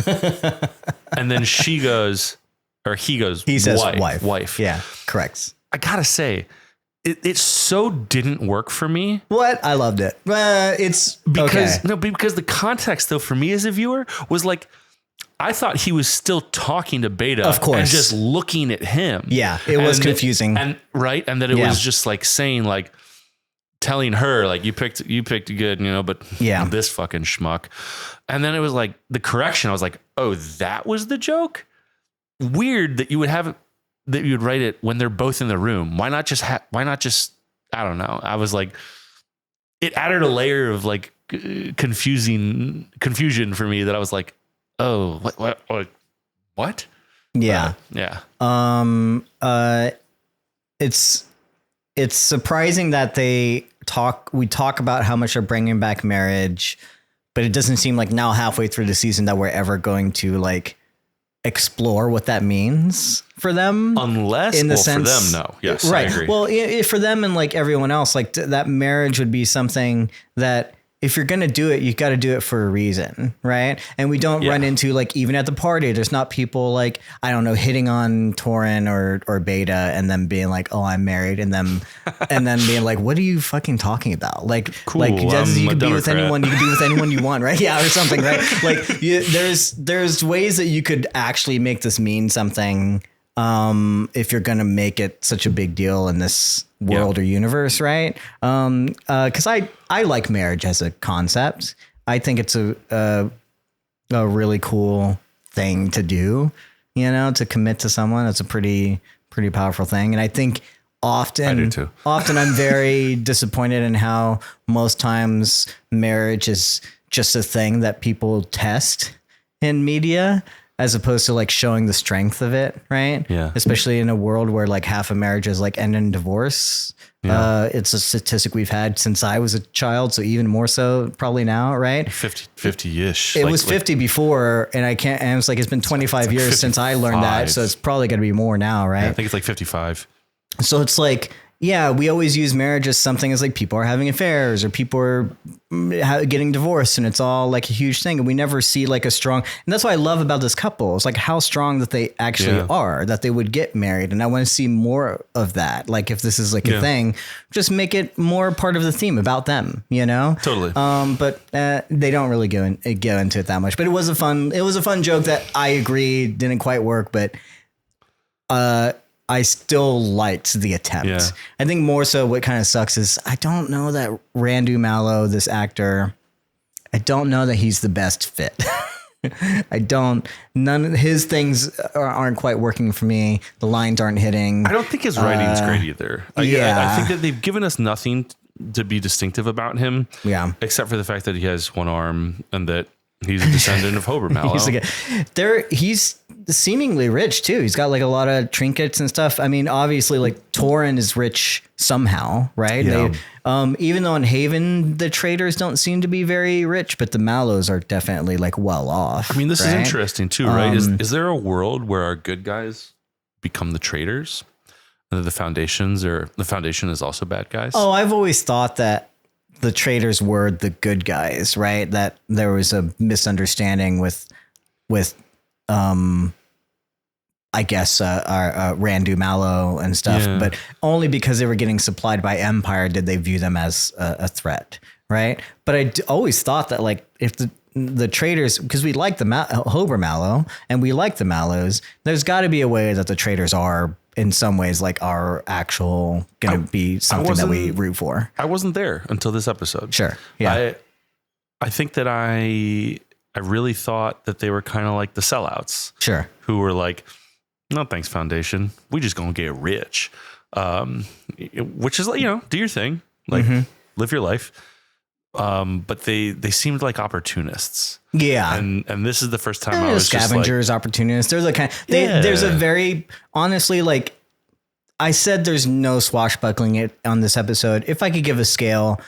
And then he says wife. Yeah. Correct. I gotta say, it so didn't work for me. What? I loved it. It's because because the context though for me as a viewer was like, I thought he was still talking to Beta, of course, and just looking at him. Yeah, it was confusing, and that it was just like saying like, telling her like you picked good, but this fucking schmuck. And then it was like the correction. I was like, oh, that was the joke. Weird that you would have it. That you would write it when they're both in the room. Why not just I don't know. I was like, it added a layer of like confusion for me that I was like, oh, what? Yeah. Yeah. It's surprising that we talk about how much they're bringing back marriage, but it doesn't seem like now halfway through the season that we're ever going to like explore what that means for them. Unless in the sense, sense, for them, no. Yes, right. I agree. Well, for them and like everyone else, like that marriage would be something that if you're going to do it, you got to do it for a reason. Right. And we don't run into like, even at the party, there's not people like, I don't know, hitting on Torin or Beta and then being like, oh, I'm married. And then being like, what are you fucking talking about? Like, cool, you can be with anyone. You can be with anyone you want. Right. Yeah. Or something. Right. Like there's ways that you could actually make this mean something. If you're going to make it such a big deal in this world or universe, right? Cause I like marriage as a concept. I think it's a really cool thing to do, to commit to someone. It's a pretty powerful thing. And I think often, I do too. Often I'm very disappointed in how most times marriage is just a thing that people test in media, as opposed to like showing the strength of it. Right. Yeah. Especially in a world where like half of marriages like end in divorce. Yeah. It's a statistic we've had since I was a child. So even more so probably now. Right. 50-ish. It was 50 before. And it's like, it's been 25 years since I learned that. So it's probably going to be more now. Right. Yeah, I think it's like 55. So it's like, yeah, we always use marriage as something as like people are having affairs or people are getting divorced and it's all like a huge thing. And we never see like a strong, and that's what I love about this couple. It's like how strong that they actually are, that they would get married. And I want to see more of that. Like if this is like a thing, just make it more part of the theme about them, Totally. But they don't really go into it that much, but it was a fun joke that I agree didn't quite work, but, I still liked the attempt. Yeah. I think more so what kind of sucks is I don't know that Randu Mallow, this actor, I don't know that he's the best fit. None of his things aren't quite working for me. The lines aren't hitting. I don't think his writing's great either. I think that they've given us nothing to be distinctive about him. Yeah. Except for the fact that he has one arm and that he's a descendant of Hober Mallow. He's seemingly rich too. He's got like a lot of trinkets and stuff. I mean, obviously, like Torin is rich somehow, right? Yeah. Even though in Haven the traders don't seem to be very rich, but the Mallows are definitely like well off. I mean, this is interesting too, right? Is there a world where our good guys become the traders, and the Foundation is also bad guys? Oh, I've always thought that the traders were the good guys, right? That there was a misunderstanding with I guess our Randu Mallow and stuff, but only because they were getting supplied by Empire did they view them as a threat, right? But I always thought that like if the traders, because we like the Hober Mallow and we like the Mallows, there's got to be a way that the traders are in some ways like our actual going to be something that we root for. I wasn't there until this episode. Sure. Yeah. I think that I really thought that they were kind of like the sellouts. Sure. Who were like, no, thanks, Foundation. We just gonna get rich. Which is like, do your thing. Like live your life. But they seemed like opportunists. Yeah. And this is the first time I was scavengers, just like, opportunists. There's a kind there's a very, honestly, like I said, there's no swashbuckling it on this episode. If I could give a scale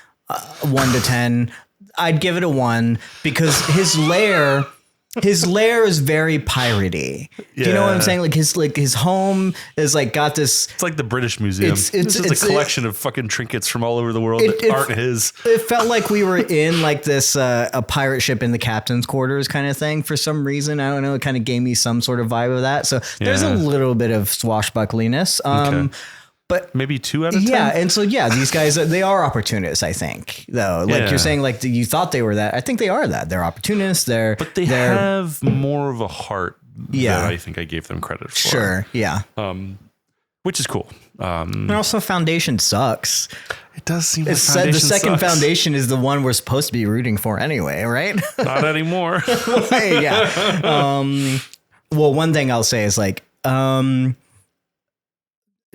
1 to 10, I'd give it a 1 because his lair is very piratey. Do you know what I'm saying? Like his home is like got this. It's like the British Museum. It's just a collection of fucking trinkets from all over the world that aren't his. It felt like we were in like this a pirate ship in the captain's quarters kind of thing for some reason. I don't know. It kind of gave me some sort of vibe of that. So there's a little bit of swashbuckliness. Okay. But maybe 2 out of 10. Yeah. And so, these guys, they are opportunists, I think, though. Like you're saying, like you thought they were that. I think they are that. They're opportunists. But they have more of a heart than I think I gave them credit for. Sure. Yeah. Which is cool. And also Foundation sucks. It does seem like Foundation the second sucks. Foundation is the one we're supposed to be rooting for anyway, right? Not anymore. Yeah. Well, one thing I'll say is like,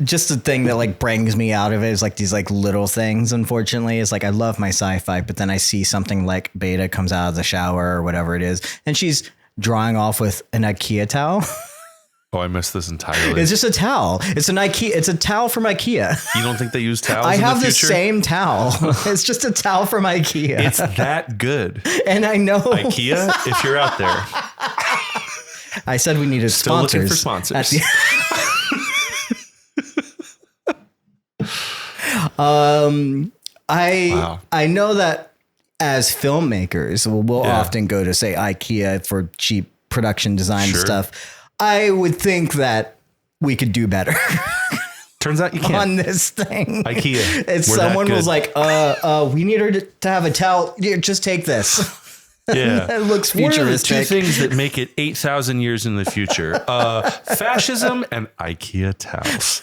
just the thing that like brings me out of it is like these like little things. Unfortunately, it's like I love my sci-fi, but then I see something like Beta comes out of the shower or whatever it is, and she's drawing off with an IKEA towel. Oh, I missed this entirely. It's just a towel. It's an IKEA. It's a towel from IKEA. You don't think they use towels? I in have the the future? same towel. It's just a towel from IKEA. It's that good. And I know IKEA, if you're out there, I said we needed still looking for sponsors. sponsors. I know that as filmmakers, we'll often go to say IKEA for cheap production design and stuff. I would think that we could do better. Turns out you can't. On this thing. IKEA. If someone was like, we need her to have a towel. Here, just take this. Yeah. It looks What are the futuristic. two things that make it 8,000 years in the future? Fascism and IKEA towels.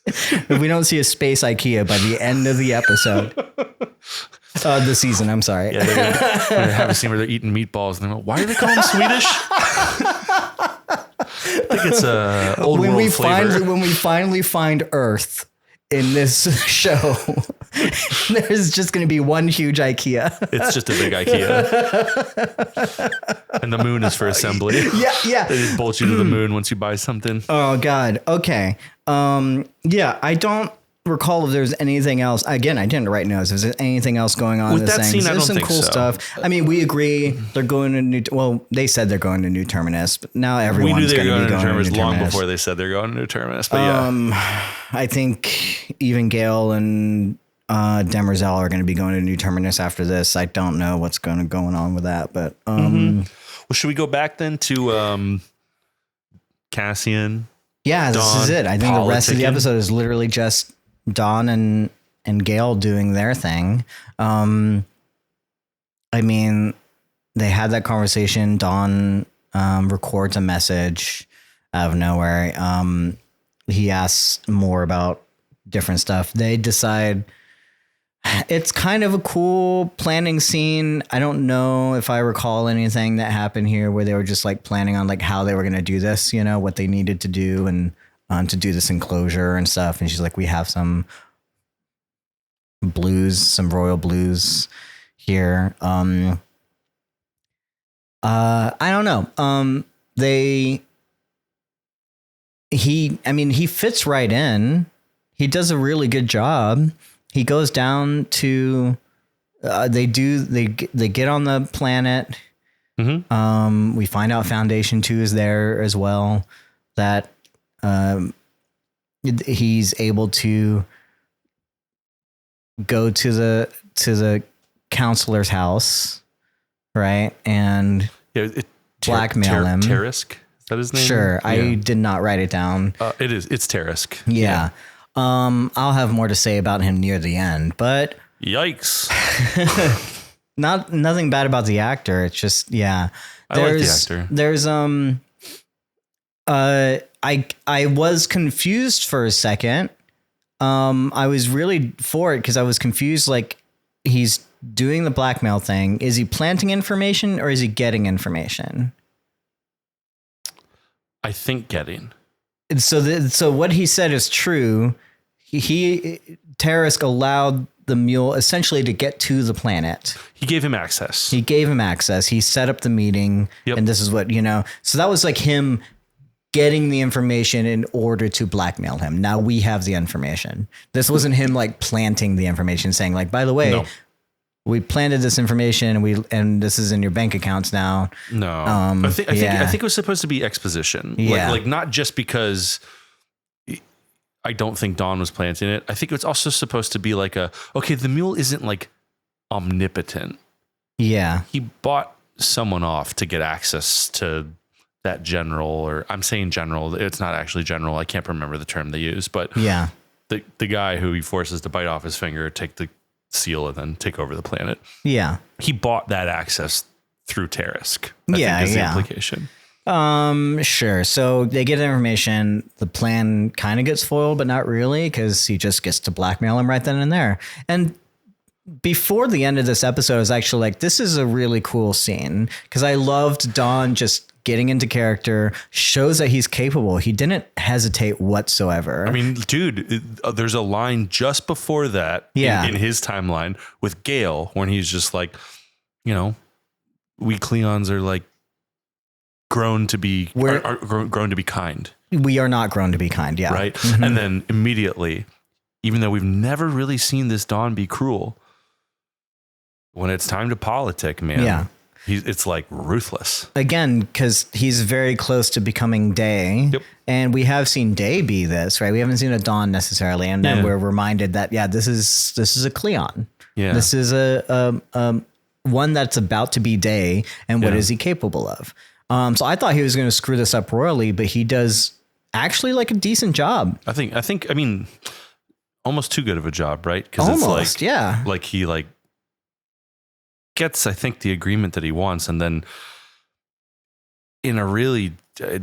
If we don't see a space IKEA by the end of the episode, the season, I'm sorry. Yeah, they're gonna have a scene where they're eating meatballs and they're like, why do they call them Swedish? I think it's a old world flavor. When we finally find Earth in this show, there's just going to be one huge IKEA. It's just a big IKEA. And the moon is for assembly. Yeah. They just bolt you to the moon once you buy something. Oh God. Okay. Yeah, I don't recall if there's anything else. Again, I didn't write notes. Is there anything else going on? With in this that thing? scene, I There's don't some think cool so. stuff. I mean, we agree they're going to they said they're going to New Terminus, but now We everyone's knew they were going going to to be New going to Terminus New long Terminus. before they said they're going to New Terminus. But yeah. I think even Gaal and Demerzel are going to be going to New Terminus after this. I don't know what's going on with that, but Well, should we go back then to Cassian? yeah, this Dawn is it. I think the rest of the politicking. episode is literally just Dawn and Gaal doing their thing. I mean, they had that conversation. Dawn records a message out of nowhere. He asks more about different stuff. They decide it's kind of a cool planning scene. I don't know if I recall anything that happened here where they were just like planning on like how they were going to do this, you know, what they needed to do and to do this enclosure and stuff. And she's like, we have some blues, some royal blues here. I don't know. He fits right in. He does a really good job. He goes down to, they get on the planet. Mm-hmm. We find out Foundation 2 is there as well, that he's able to go to the counselor's house, right? And blackmail him. Tarisk? Is that his name? Sure. Yeah. I did not write it down. It is. It's Tarisk. Yeah. I'll have more to say about him near the end, but Yikes. nothing bad about the actor. It's just, yeah. I like the actor. There's, I was confused for a second. I was really for it because I was confused. Like, he's doing the blackmail thing. Is he planting information or is he getting information? I think getting. And so what he said is true. Tarisk allowed the mule essentially to get to the planet. He gave him access. He gave him access. He set up the meeting. Yep. And this is what, so that was like him getting the information in order to blackmail him. Now we have the information. This wasn't him like planting the information saying like, by the way, No. we planted this information and this is in your bank accounts now. No, I think yeah. it was supposed to be exposition. Yeah. Like not just because I don't think Dawn was planting it. I think it's also supposed to be like the mule isn't like omnipotent. Yeah. He bought someone off to get access to that general, or I'm saying general. It's not actually general. I can't remember the term they use, but Yeah. the guy who he forces to bite off his finger, take the seal, and then take over the planet. Yeah. He bought that access through Tarisk. I Yeah, think is yeah. the implication. Sure. So they get the information. The plan kind of gets foiled, but not really, because he just gets to blackmail him right then and there. And before the end of this episode, I was actually like, this is a really cool scene, because I loved Dawn just getting into character, shows that he's capable. He didn't hesitate whatsoever. I mean, dude, there's a line just before that in his timeline with Gaal when he's just like, you know, we Cleons are like grown to be grown to be kind. We are not grown to be kind. Yeah. Right. Mm-hmm. And then immediately, even though we've never really seen this Dawn be cruel, when it's time to politic, man, it's like ruthless. Again, because he's very close to becoming Day. Yep. And we have seen Day be this, right? We haven't seen a Dawn necessarily. And then we're reminded that, this is a Cleon. Yeah. This is a one that's about to be Day. And what is he capable of? So I thought he was going to screw this up royally, but he does actually like a decent job. I mean, almost too good of a job, right? Because it's like, like he like gets, I think, the agreement that he wants, and then in a really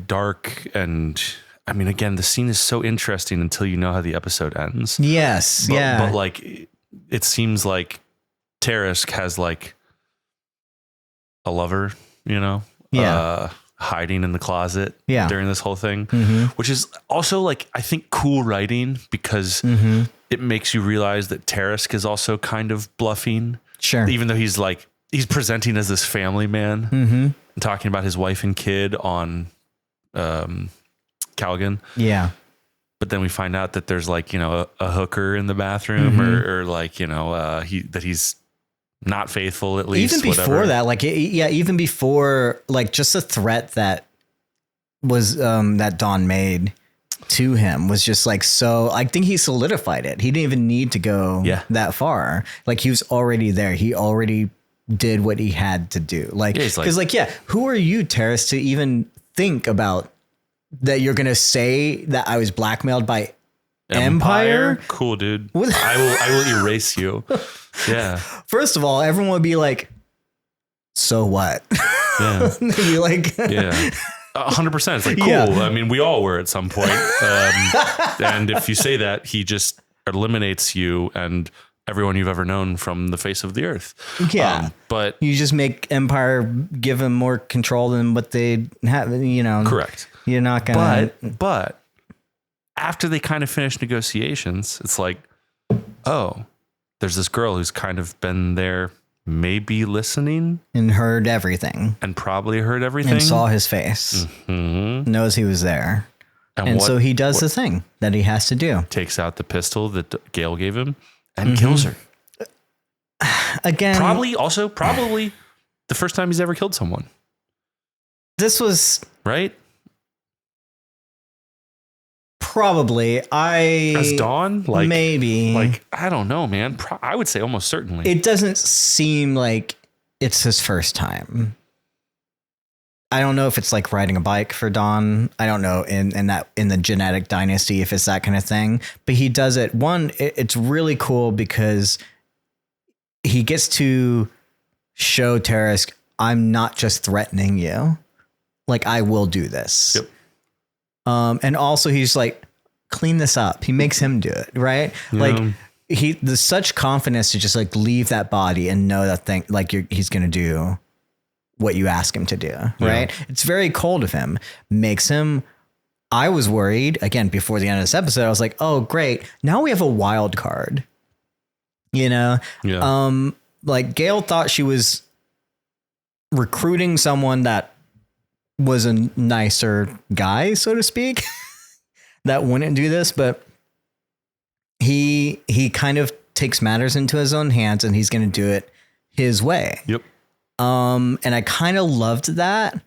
dark and, I mean, again, the scene is so interesting until you know how the episode ends. Yes, but like it seems like Tarisk has like a lover, you know, hiding in the closet during this whole thing, which is also like, I think, cool writing because it makes you realize that Tarisk is also kind of bluffing. Sure. Even though he's presenting as this family man, talking about his wife and kid on Calgon. Yeah. But then we find out that there's like, you know, a hooker in the bathroom or like, you know, he's not faithful, at least. Even before that, like, even before, like, just the threat that was that Dawn made to him was just like, so I think he solidified it. He didn't even need to go that far. Like, he was already there. He already did what he had to do. Like, because who are you, Terrace, to even think about that you're going to say that I was blackmailed by Empire? Cool, dude. I will erase you. Yeah. First of all, everyone would be like, so what? Yeah. They'd be like, 100%. It's like, cool. Yeah. I mean, we all were at some point. And if you say that, he just eliminates you and everyone you've ever known from the face of the earth. Yeah. But you just make Empire give him more control than what they have, you know. Correct. You're not going to. But after they kind of finish negotiations, it's like, oh, there's this girl who's kind of been there, maybe listening and heard everything and probably heard everything and saw his face, knows he was there. And so he does the thing that he has to do. Takes out the pistol that Gaal gave him and kills her. Again, probably the first time he's ever killed someone. This was right. Probably. As Dawn? Like, maybe. Like, I don't know, man. I would say almost certainly. It doesn't seem like it's his first time. I don't know if it's like riding a bike for Dawn. I don't know in the genetic dynasty if it's that kind of thing. But he does it. It's really cool because he gets to show Tarisk, I'm not just threatening you. Like, I will do this. Yep. And also he's like, clean this up. He makes him do it, right? Yeah. Like there's such confidence to just like leave that body and know that thing, like he's going to do what you ask him to do, right? Yeah. It's very cold of him. Makes him. I was worried again before the end of this episode. I was like, oh great, now we have a wild card. You know, like Gaal thought she was recruiting someone that was a nicer guy, so to speak, that wouldn't do this, but he kind of takes matters into his own hands and he's going to do it his way. Yep. And I kind of loved that,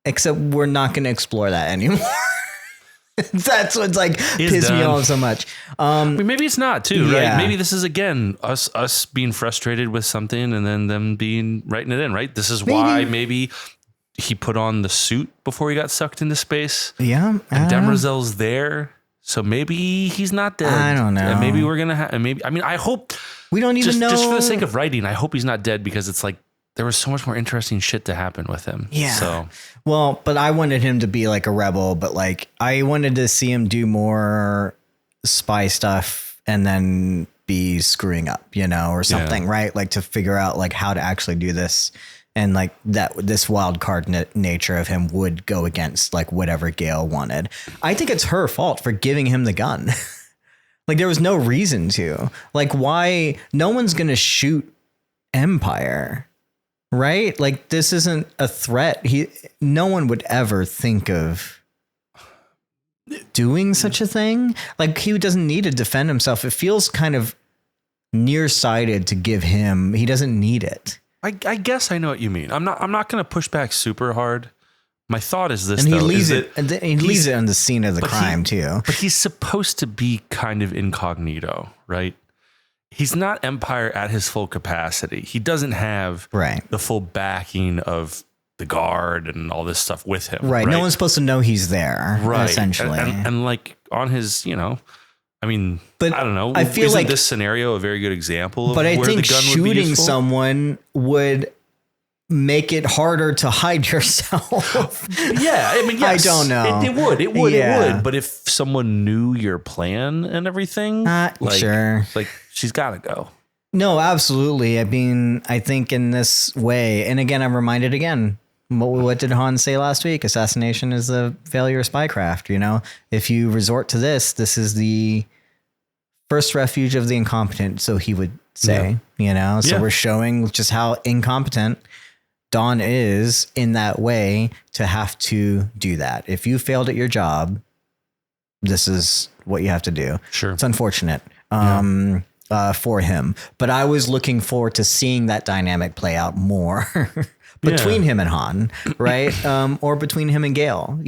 except we're not going to explore that anymore. That's what's like pissed me off so much. I mean, maybe it's not too, right? Maybe this is again us being frustrated with something and then them writing it in, right? This is why maybe he put on the suit before he got sucked into space. Yeah. And Demerzel's there. So maybe he's not dead. I don't know. And maybe we're going to have, I hope. We don't even know. Just for the sake of writing, I hope he's not dead because it's like, there was so much more interesting shit to happen with him. Yeah. So. Well, but I wanted him to be like a rebel, but like, I wanted to see him do more spy stuff and then be screwing up, you know, or something, right? Like to figure out like how to actually do this And like that, this wild card nature of him would go against like whatever Gaal wanted. I think it's her fault for giving him the gun. Like there was no reason to. Like why? No one's going to shoot Empire, right? Like this isn't a threat. No one would ever think of doing such a thing. Like he doesn't need to defend himself. It feels kind of nearsighted to give him. He doesn't need it. I guess I know what you mean. I'm not going to push back super hard. My thought is this, and he though, leaves is it. And he leaves it on the scene of the crime too. But he's supposed to be kind of incognito, right? He's not Empire at his full capacity. He doesn't have the full backing of the guard and all this stuff with him. Right. No one's supposed to know he's there. Right. Essentially, and like on his, I mean, but I don't know. I feel Isn't like this scenario a very good example of but I where think the gun would be shooting useful? someone would make it harder to hide yourself. Yeah, I mean, yes, I don't know. It would. But if someone knew your plan and everything, sure, like she's got to go. No, absolutely. I mean, I think in this way, and again, I'm reminded again. What did Han say last week? Assassination is the failure of spycraft. If you resort to this is the first refuge of the incompetent. So he would say, so we're showing just how incompetent Dawn is in that way to have to do that. If you failed at your job, this is what you have to do. Sure. It's unfortunate for him, but I was looking forward to seeing that dynamic play out more between him and Han, right? Or between him and Gaal,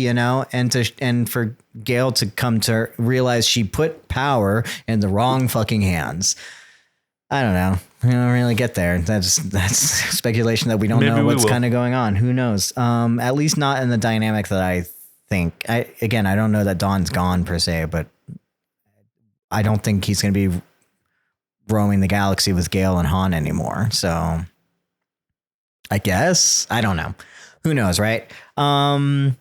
and for Gaal to come to realize she put power in the wrong fucking hands. I don't know. We don't really get there. That's speculation that we don't know what's kind of going on. Who knows? At least not in the dynamic that I think. I don't know that Dawn's gone per se, but I don't think he's going to be roaming the galaxy with Gaal and Han anymore. So I guess, I don't know. Who knows, right? They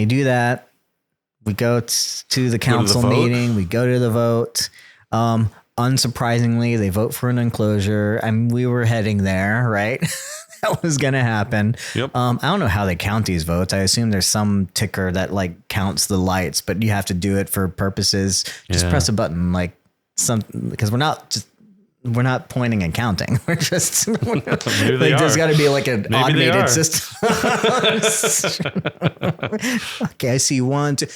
do that. We go to the council meeting. We go to the vote. Unsurprisingly, they vote for an enclosure. I mean, we were heading there, right? That was going to happen. Yep. I don't know how they count these votes. I assume there's some ticker that like counts the lights, but you have to do it for purposes. Just press a button, because we're not pointing and counting. We're just there's got to be like an automated system. Okay, I see 1, 2.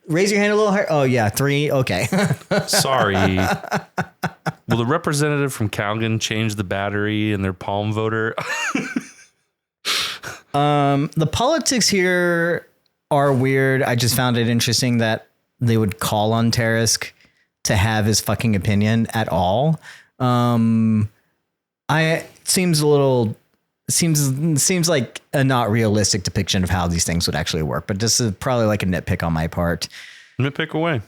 Raise your hand a little higher. Oh yeah, 3. Okay. Sorry. Will the representative from Calgon change the battery in their Palm voter? The politics here are weird. I just found it interesting that they would call on Tarisk to have his fucking opinion at all. Seems like a not realistic depiction of how these things would actually work, but this is probably like a nitpick on my part. Nitpick away.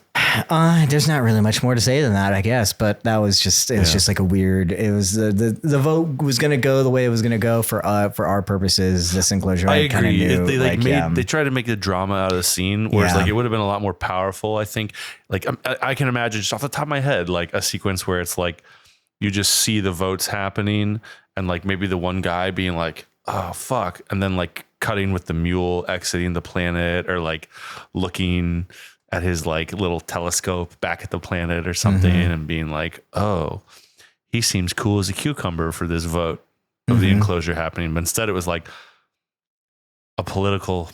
There's not really much more to say than that, I guess, but that was just, just like a weird, it was the vote was going to go the way it was going to go for our purposes. This enclosure, I agree. Knew, They tried to make the drama out of the scene, whereas like it would have been a lot more powerful. I think like I can imagine just off the top of my head, like a sequence where it's like, you just see the votes happening and like maybe the one guy being like, oh fuck. And then like cutting with the mule exiting the planet or like looking at his like little telescope back at the planet or something and being like, oh, he seems cool as a cucumber for this vote of the enclosure happening. But instead it was like a political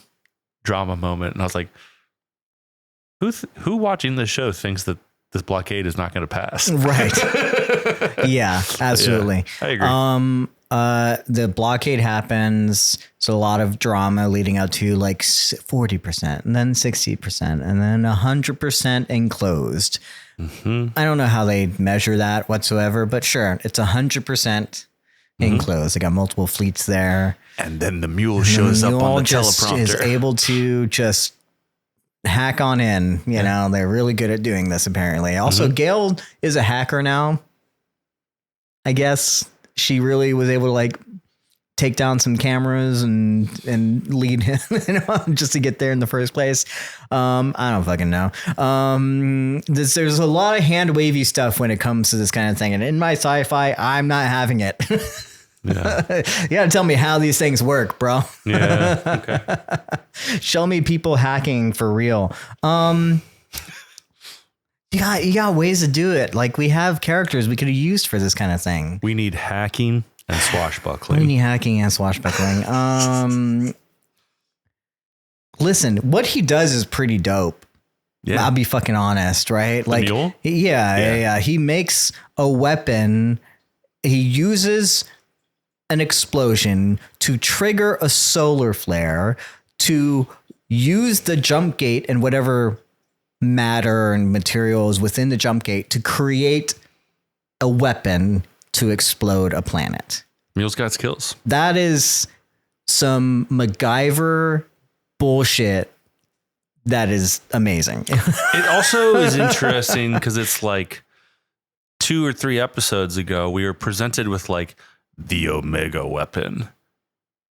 drama moment. And I was like, who watching this show thinks that this blockade is not going to pass? Right. Yeah, absolutely. Yeah, I agree. The blockade happens. So a lot of drama leading up to like 40% and then 60% and then 100% enclosed. I don't know how they measure that whatsoever, but sure, it's 100% enclosed. They got multiple fleets there. And then the mule shows up on the teleprompter. Is able to just hack on in. You know, they're really good at doing this apparently. Also, Gaal is a hacker now. I guess she really was able to like take down some cameras and lead him just to get there in the first place. I don't fucking know. There's a lot of hand wavy stuff when it comes to this kind of thing. And in my sci-fi, I'm not having it. Yeah. You gotta tell me how these things work, bro. Yeah. Okay. Show me people hacking for real. You got ways to do it. Like we have characters we could have used for this kind of thing. We need hacking and swashbuckling. We need hacking and swashbuckling. Listen, what he does is pretty dope. Yeah. I'll be fucking honest, right? The mule? Yeah. He makes a weapon. He uses an explosion to trigger a solar flare to use the jump gate and whatever matter and materials within the jump gate to create a weapon to explode a planet. Mule's got skills. That is some MacGyver bullshit. That is amazing. It also is interesting because it's like 2 or 3 episodes ago, we were presented with like the Omega weapon.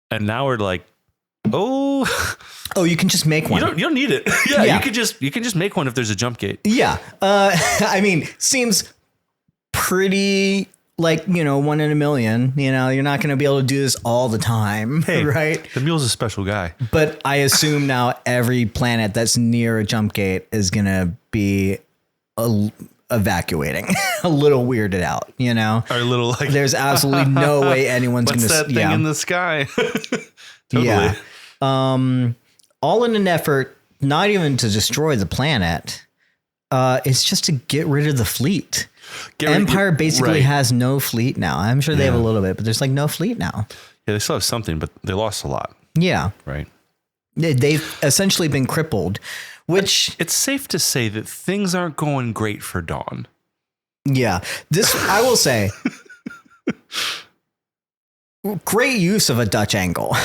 And now we're like, oh, you can just make one. you don't need it. Yeah, Yeah. you can just make one if there's a jump gate. Yeah. I mean, seems pretty like, 1 in a million. You're not going to be able to do this all the time, right? The mule's a special guy. But I assume now every planet that's near a jump gate is going to be evacuating, a little weirded out, Our little like, There's absolutely no way anyone's going what's to. that thing in the sky? Totally. Yeah. All in an effort, not even to destroy the planet. It's just to get rid of the fleet. Empire basically has no fleet now. I'm sure they have a little bit, but there's like no fleet now. Yeah, they still have something, but they lost a lot. Yeah. Right. They've essentially been crippled, which It's safe to say that things aren't going great for Dawn. yeah, this I will say great use of a Dutch angle.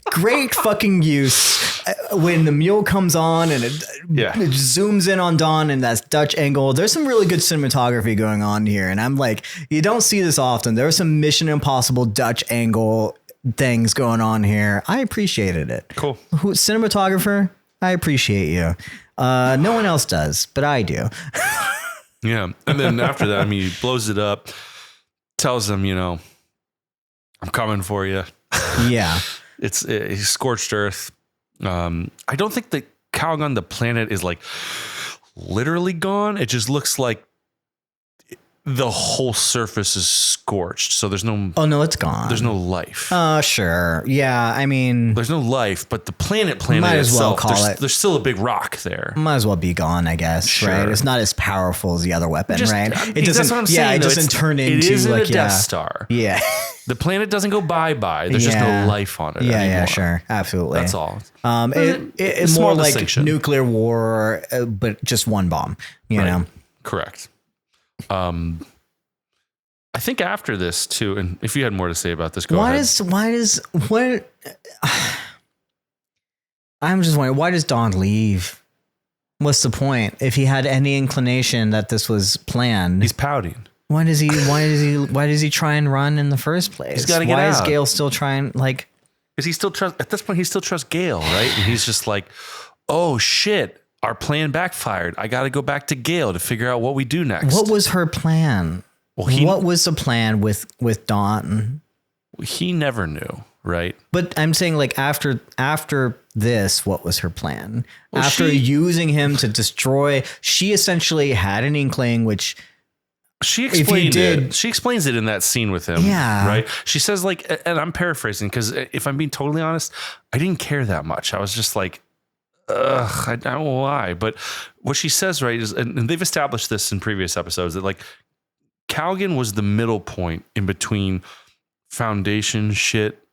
Great fucking use when the mule comes on and it zooms in on Dawn and that's Dutch angle. There's some really good cinematography going on here. And I'm like, you don't see this often. There's some Mission Impossible Dutch angle things going on here. I appreciated it. Cool. Cinematographer, I appreciate you. No one else does, but I do. Yeah. And then after that, he blows it up, tells them, I'm coming for you. Yeah. It's scorched earth. I don't think the Calgon, the planet, is like literally gone. It just looks like the whole surface is scorched. So there's no. Oh no, it's gone. There's no life. Sure. Yeah. I mean, there's no life, but the planet might as well itself, call it. There's still a big rock there. Might as well be gone, I guess. Sure. Right? It's not as powerful as the other weapon, right? It doesn't. That's what I'm saying. Yeah, it though. doesn't turn into It isn't like a Death Star. Yeah. The planet doesn't go bye-bye. There's just no life on it anymore. Yeah, sure. Absolutely. That's all. It's Small more like distinction. nuclear war, but just one bomb, you know? Correct. I think after this too, and if you had more to say about this, go ahead. I'm just wondering, why does Dawn leave? What's the point? If he had any inclination that this was planned, He's pouting. why does he try and run in the first place? He's gotta get Why is out. Gaal still trying, like, Because he still trusts, at this point, he still trusts Gaal, right? And he's just like, oh shit, our plan backfired. I got to go back to Gaal to figure out what we do next. what was her plan? Well, What was the plan with Dawn? he never knew, right? But I'm saying, like, after this, what was her plan? Well, after she- using him to destroy, she essentially had an inkling, which She If you explained did- it. She explains it in that scene with him. Yeah. Right. She says, like, and I'm paraphrasing because if I'm being totally honest, I didn't care that much. I was just like, ugh, I don't know why. But what she says, right, is, and they've established this in previous episodes, that like Calgon was the middle point in between Foundation shit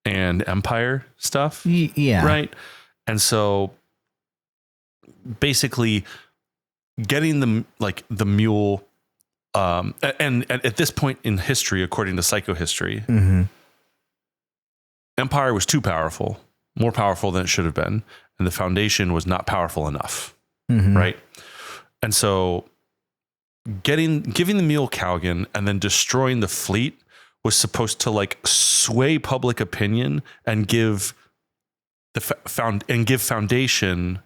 and Empire stuff. yeah. Right. And so basically getting the mule. And at this point in history, according to psychohistory, Mm-hmm. Empire was too powerful, more powerful than it should have been, and the Foundation was not powerful enough, Mm-hmm. right? And so, giving the mule Calgon and then destroying the fleet was supposed to like sway public opinion and give Foundation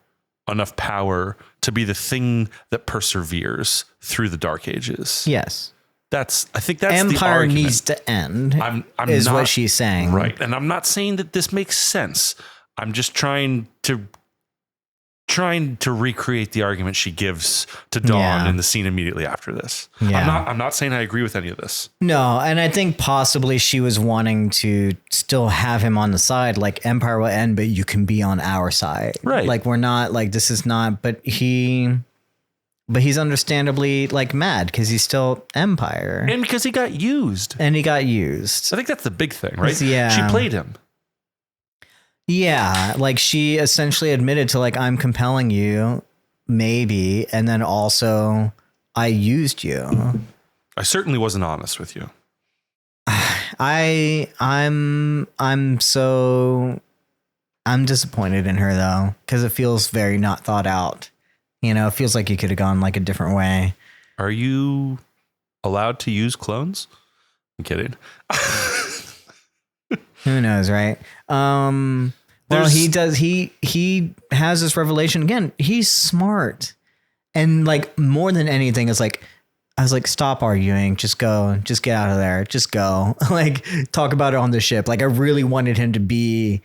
enough power to be the thing that perseveres through the Dark Ages. Yes. I think that's the Empire argument. needs to end. I'm is not, what she's saying, right? And I'm not saying that this makes sense. I'm just trying to recreate the argument she gives to Dawn in the scene immediately after this. Yeah. I'm not saying I agree with any of this. No, and I think possibly she was wanting to still have him on the side, like Empire will end, but you can be on our side. Right. Like we're not like this is not, but he's understandably like mad because he's still Empire. And because he got used. And he got used. I think that's the big thing, right? Yeah. She played him. Yeah, like she essentially admitted to like I'm compelling you, maybe, and then also I used you. I certainly wasn't honest with you. I'm disappointed in her though, because it feels very not thought out. You know, it feels like you could have gone like a different way. Are you allowed to use clones? I'm kidding. Who knows, right? Well, he does. He has this revelation again. He's smart, and like more than anything, it's like I was like, stop arguing, just go, just get out of there, just go. Like talk about it on the ship. Like I really wanted him to be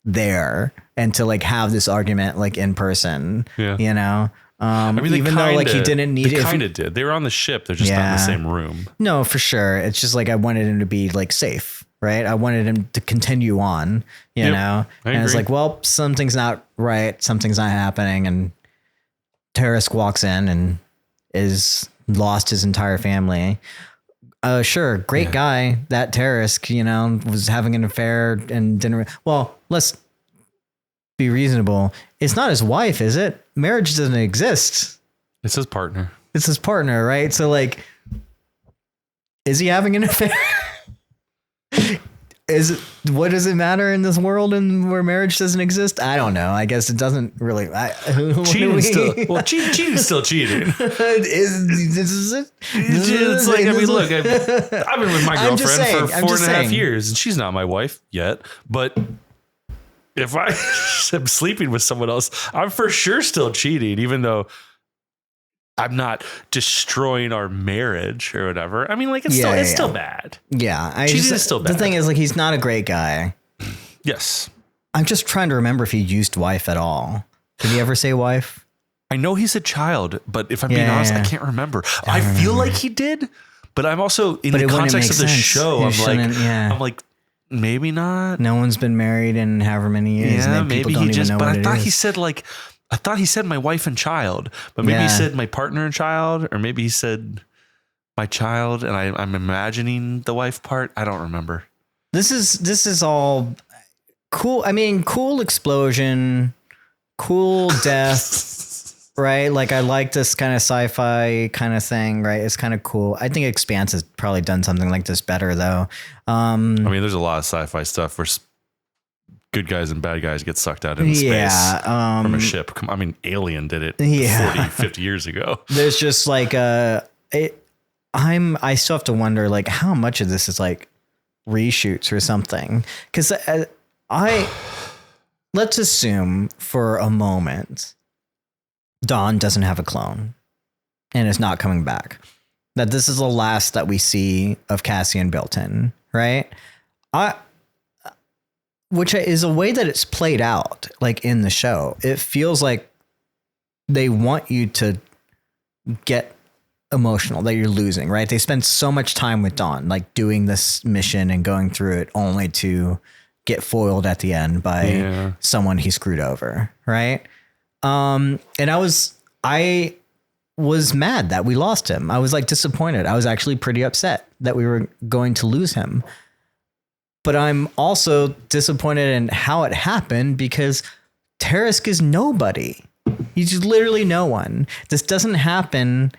there and to like have this argument like in person. Yeah. You know. I mean, even though like he didn't need they it. Kind of did. They were on the ship. They're just not in the same room. No, for sure. It's just like I wanted him to be like safe. Right. I wanted him to continue on, you know, and it's like, well, something's not right. Something's not happening. And Tarisk walks in and is lost his entire family. Sure. Great guy. That Tarisk, you know, was having an affair and didn't. Well, let's be reasonable. It's not his wife, is it? Marriage doesn't exist. It's his partner. It's his partner. Right. So like, is he having an affair? What does it matter in this world and where marriage doesn't exist? I don't know. I guess it doesn't really. Cheating's still cheating. It's like, I mean, look, I've been with my girlfriend for 4.5 years, and she's not my wife yet. But if I am sleeping with someone else, I'm for sure still cheating, even though I'm not destroying our marriage or whatever. I mean, like, it's still bad. Yeah. Cheating is still bad. The thing is, like, he's not a great guy. Yes. I'm just trying to remember if he used wife at all. Did he ever say wife? I know he's a child, but if I'm being honest, I can't remember. I feel like he did, but I'm also in the context of the show. I'm like, maybe not. No one's been married in however many years. Yeah, and maybe he just, but I thought he said like, I thought he said my wife and child, but maybe he said my partner and child, or maybe he said my child, and I'm imagining the wife part. I don't remember. This is all cool. I mean, cool explosion, cool death, right? Like I like this kind of sci-fi kind of thing, right? It's kind of cool. I think Expanse has probably done something like this better, though. I mean, there's a lot of sci-fi stuff where good guys and bad guys get sucked out into space from a ship. I mean, Alien did it 40, 50 years ago. There's just like I still have to wonder like how much of this is like reshoots or something. Because let's assume for a moment Dawn doesn't have a clone and is not coming back. That this is the last that we see of Cassian built in, right? Which is a way that it's played out, like in the show. It feels like they want you to get emotional that you're losing, right? They spend so much time with Dawn, like doing this mission and going through it only to get foiled at the end by someone he screwed over, right? And I was mad that we lost him. I was like disappointed. I was actually pretty upset that we were going to lose him. But I'm also disappointed in how it happened because Tarisk is nobody. He's literally no one. This doesn't happen.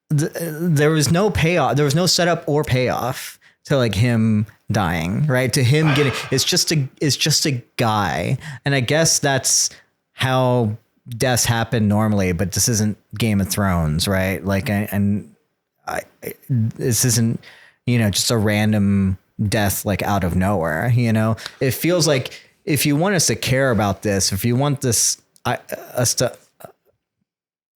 There was no payoff. There was no setup or payoff to like him dying, right? To him getting, it's just a guy. And I guess that's how deaths happen normally, but this isn't Game of Thrones, right? Like, this isn't, just a random death like out of nowhere. It feels like if you want us to care about this, if you want us to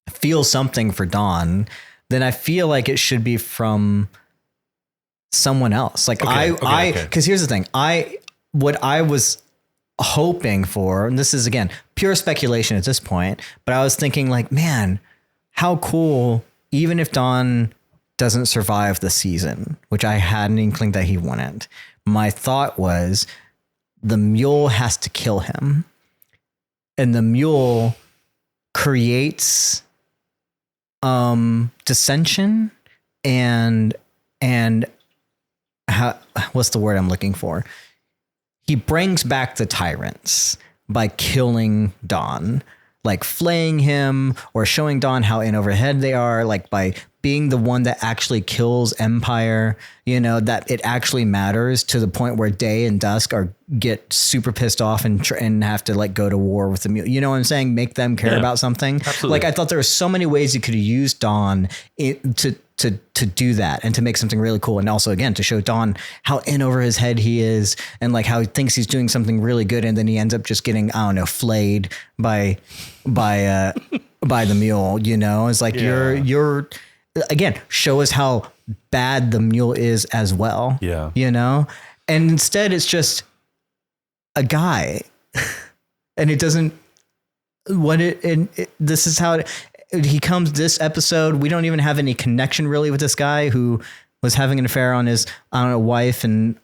feel something for Dawn, then I feel like it should be from someone else. Like because here's the thing. What I was hoping for, and this is again pure speculation at this point, but I was thinking like, man, how cool, even if Dawn doesn't survive the season, which I had an inkling that he wouldn't. My thought was the mule has to kill him, and the mule creates dissension and what's the word I'm looking for? He brings back the Tyrants by killing Dawn, like flaying him or showing Dawn how in over head they are, like by being the one that actually kills Empire, you know, that it actually matters to the point where Day and Dusk get super pissed off and have to like go to war with the mule. You know what I'm saying? Make them care about something. Absolutely. Like I thought there were so many ways you could have used Dawn to do that and to make something really cool. And also again, to show Dawn how in over his head he is and like how he thinks he's doing something really good. And then he ends up just getting, I don't know, flayed by the mule, you know, it's like, you're again, show us how bad the mule is as well. Yeah. You know, and instead it's just a guy and it doesn't, this is how he comes this episode. We don't even have any connection really with this guy who was having an affair on his, I don't know, wife. And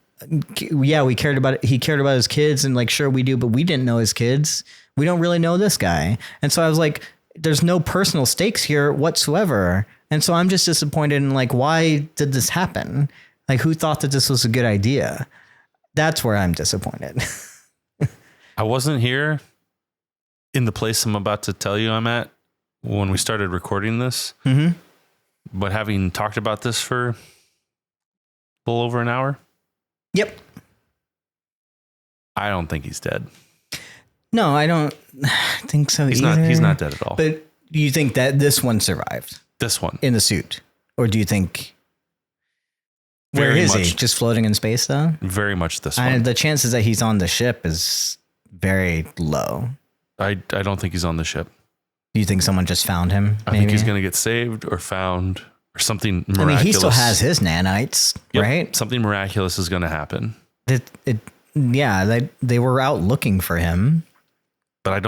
he cared about his kids and like, sure we do, but we didn't know his kids. We don't really know this guy. And so I was like, there's no personal stakes here whatsoever. And so I'm just disappointed in like, why did this happen? Like who thought that this was a good idea? That's where I'm disappointed. I wasn't here in the place I'm about to tell you I'm at when we started recording this, but having talked about this for a little over an hour. Yep. I don't think he's dead. No, I don't think so either. He's not dead at all. But do you think that this one survived? This one. In the suit? Or do you think... Where is he? Just floating in space though? Very much this one. The chances that he's on the ship is very low. I don't think he's on the ship. Do you think someone just found him? I think he's going to get saved or found or something miraculous. I mean, he still has his nanites, right? Something miraculous is going to happen. They were out looking for him. But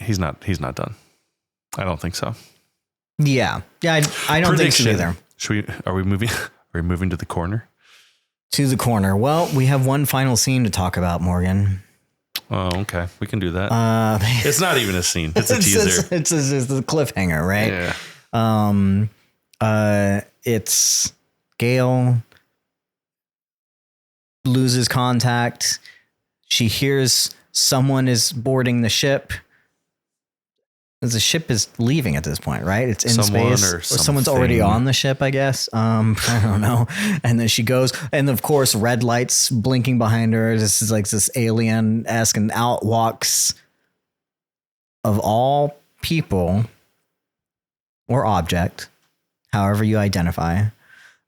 he's not done. I don't think so. Yeah. I don't think so either. Are we moving to the corner? To the corner. Well, we have one final scene to talk about, Morgan. Oh, okay. We can do that. It's not even a scene. It's a teaser. It's a cliffhanger, right? Yeah. It's Gaal loses contact. She hears someone is boarding the ship. The ship is leaving at this point, right? It's in space. Or someone's already on the ship, I guess. I don't know. And then she goes, and of course, red lights blinking behind her. This is like this alien-esque, and out walks, of all people or object, however you identify,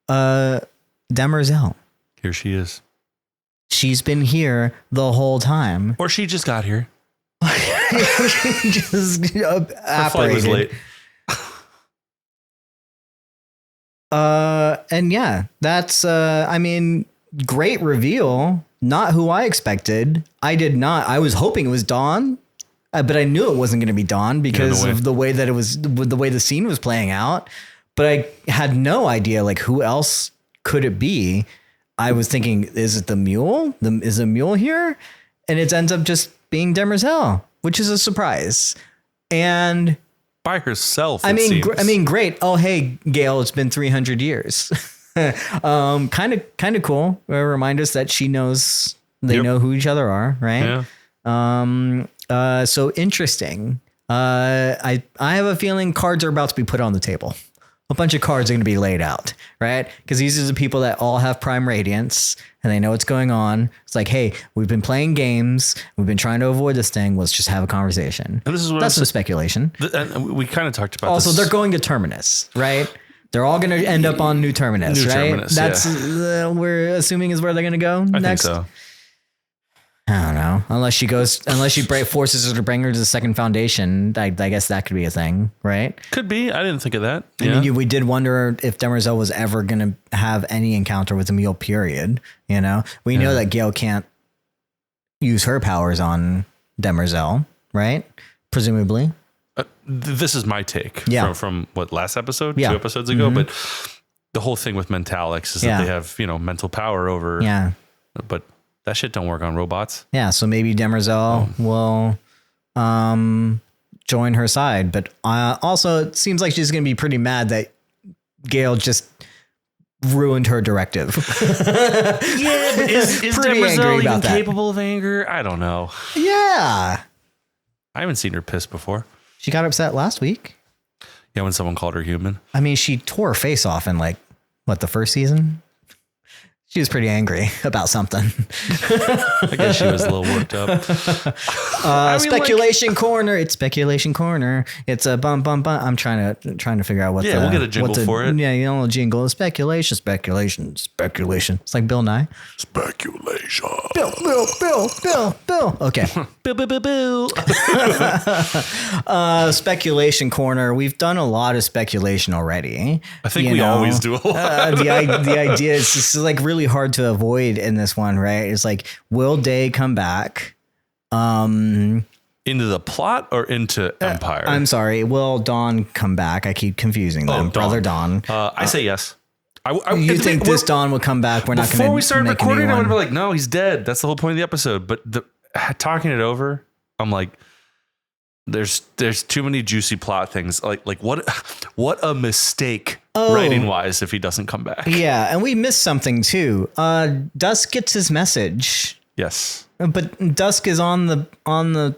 Demerzel. Here she is. She's been here the whole time. Or she just got here. Just her flight was late. And yeah, that's I mean, great reveal. Not who I expected. I was hoping it was Dawn, but I knew it wasn't going to be Dawn because of the way that the way the scene was playing out. But I had no idea like who else could it be. I was thinking, is it the mule? Is the mule here? And it ends up just being Demerzel, which is a surprise. And by herself, I mean, great. Oh, hey, Gaal, it's been 300 years. Kind of cool. Remind us that she knows they know who each other are, right? Yeah. So interesting. I have a feeling cards are about to be put on the table. A bunch of cards are going to be laid out, right? Because these are the people that all have prime radiance and they know what's going on. It's like, hey, we've been playing games. We've been trying to avoid this thing. Let's just have a conversation. And that's some speculation. And we kind of talked about also, they're going to Terminus, right? They're all going to end up on New Terminus, right? Terminus, that's we're assuming is where they're going to go next. I think so. I don't know. Unless she forces her to bring her to the second foundation, I guess that could be a thing, right? Could be. I didn't think of that. I mean, we did wonder if Demerzel was ever going to have any encounter with Emil, period. You know, we know that Gaal can't use her powers on Demerzel, right? Presumably. This is my take from what, last episode, 2 episodes ago, but the whole thing with Mentalics is that they have, mental power over, but that shit don't work on robots. Yeah. So maybe Demerzel will, join her side, but, also it seems like she's going to be pretty mad that Gaal just ruined her directive. But is Demerzel even capable of anger? I don't know. Yeah. I haven't seen her pissed before. She got upset last week. Yeah, when someone called her human. I mean, she tore her face off in the first season? She was pretty angry about something. I guess she was a little worked up. Speculation corner. It's speculation corner. It's a bum. I'm trying to figure out what. Yeah, we'll get a jingle for it. Yeah, jingle. Speculation. It's like Bill Nye. Speculation. Bill. Okay. Bill. Speculation corner. We've done a lot of speculation already. I think we always do a lot. The idea is this is really hard to avoid in this one, right? It's like, will Day come back? Into the plot or into Empire? I'm sorry. Will Dawn come back? I keep confusing them. Brother Dawn. I say yes. You think this Dawn will come back? We're not going to. Before we started recording, I would be like, no, he's dead. That's the whole point of the episode. But talking it over, I'm like, there's too many juicy plot things. Like what a mistake writing wise if he doesn't come back. Yeah, and we missed something too. Dusk gets his message. Yes, but Dusk is on the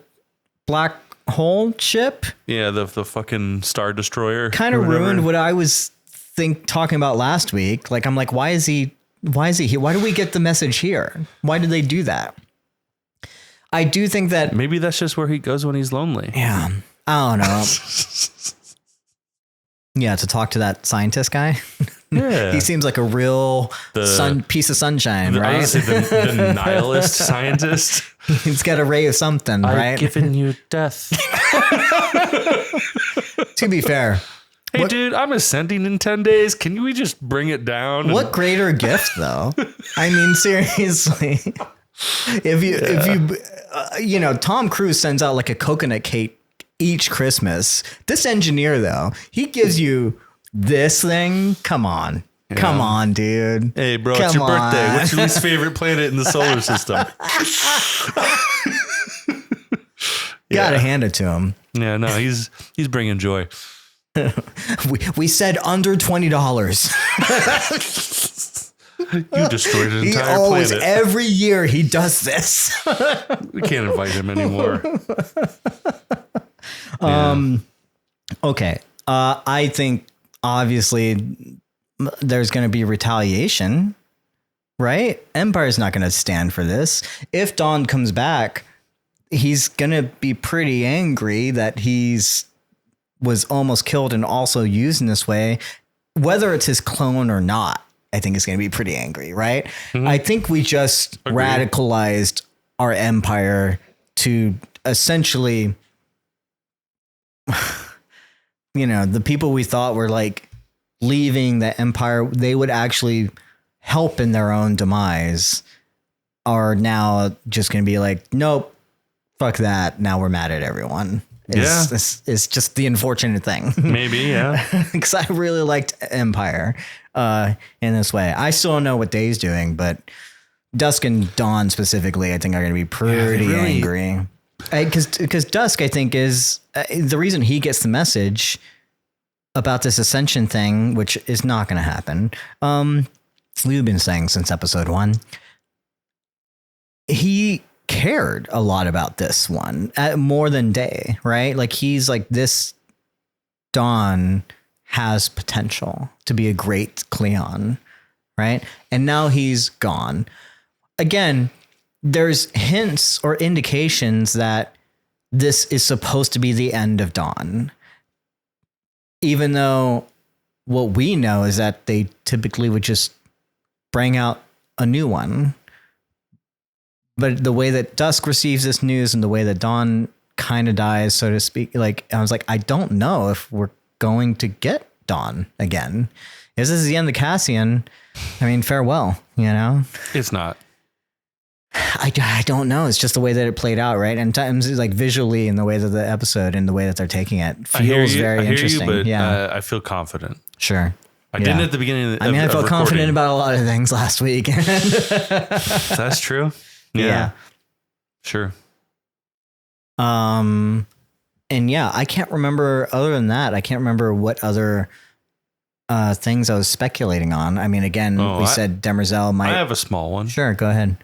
black hole ship. Yeah, the fucking Star Destroyer. Kind of ruined what I was talking about last week. Like, I'm like, why is he here? Why do we get the message here? Why did they do that? I do think that maybe that's just where he goes when he's lonely. Yeah. I don't know. Yeah, to talk to that scientist guy. Yeah. He seems like a real piece of sunshine, right? I was gonna say the nihilist scientist. He's got a ray of something, right? I've given you death. To be fair. Hey, dude, I'm ascending in 10 days. Can we just bring it down? What greater gift, though? I mean, seriously. If you Tom Cruise sends out like a coconut cake each Christmas. This engineer, though, he gives you this thing. Come on. Yeah. Come on, dude. Hey, bro, it's your birthday. What's your least favorite planet in the solar system? Gotta hand it to him. Yeah, no, he's bringing joy. we said under $20. You destroyed an entire planet. Every year he does this. We can't invite him anymore. Okay. I think obviously there's going to be retaliation, right? Empire's not going to stand for this. If Dawn comes back, he's going to be pretty angry that was almost killed and also used in this way, whether it's his clone or not. I think is going to be pretty angry, right? Mm-hmm. I think we just radicalized our empire to essentially, the people we thought were like leaving the empire, they would actually help in their own demise, are now just going to be like, nope, fuck that. Now we're mad at everyone. It's just the unfortunate thing. Maybe, yeah. Because I really liked Empire in this way. I still don't know what Day's doing, but Dusk and Dawn specifically, I think, are going to be pretty angry. Because Dusk, I think, is the reason he gets the message about this ascension thing, which is not going to happen. We've been saying since episode 1. He cared a lot about this one more than Day, right? Like, he's like, this Dawn has potential to be a great Cleon, right? And now he's gone. Again, there's hints or indications that this is supposed to be the end of Dawn, even though what we know is that they typically would just bring out a new one. but the way that Dusk receives this news and the way that Dawn kind of dies, so to speak, like I was like, I don't know if we're going to get Dawn again. Is this the end of Cassian? I mean, farewell, you know? It's not. I don't know. It's just the way that it played out, right? And times like visually in the way that the episode and the way that they're taking it feels very interesting. But yeah, I feel confident. Sure. I didn't at the beginning. I felt confident about a lot of things last week. That's true. Yeah. Sure. And yeah, I can't remember other than that. I can't remember what other things I was speculating on. I mean, again, we said Demerzel might. I have a small one. Sure, go ahead.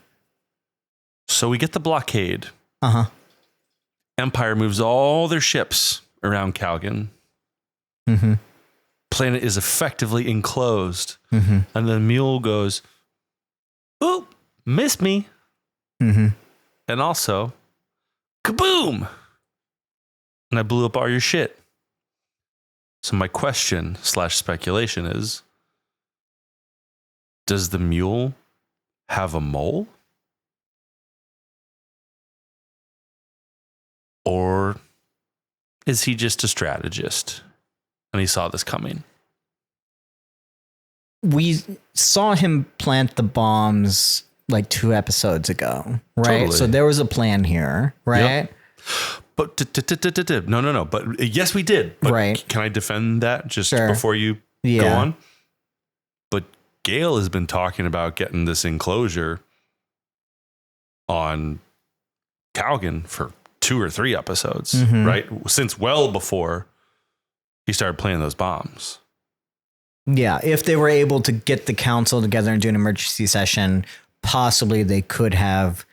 So we get the blockade. Uh-huh. Empire moves all their ships around Calgon. Mm-hmm. Planet is effectively enclosed. Mm-hmm. And the mule goes, "Oh, missed me." Mm-hmm. And also, kaboom! And I blew up all your shit. So my question / speculation is, does the mule have a mole? Or is he just a strategist and he saw this coming? We saw him plant the bombs like 2 episodes ago, right? Totally. So there was a plan here, right? Yep. But no. But yes, we did. But right. Can I defend that just Sure. before you go on? But Gaal has been talking about getting this enclosure on Calgon for 2 or 3 episodes, right? Since well before he started playing those bombs. Yeah, if they were able to get the council together and do an emergency session, possibly they could have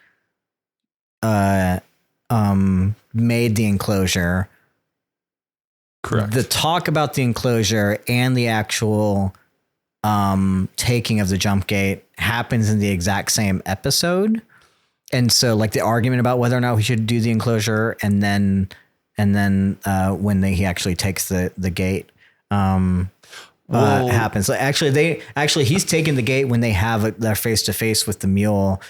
made the enclosure. Correct. The talk about the enclosure and the actual taking of the jump gate happens in the exact same episode. And so like the argument about whether or not we should do the enclosure and then when he actually takes the gate happens. Like actually he's taking the gate when they have their face to face with the mule.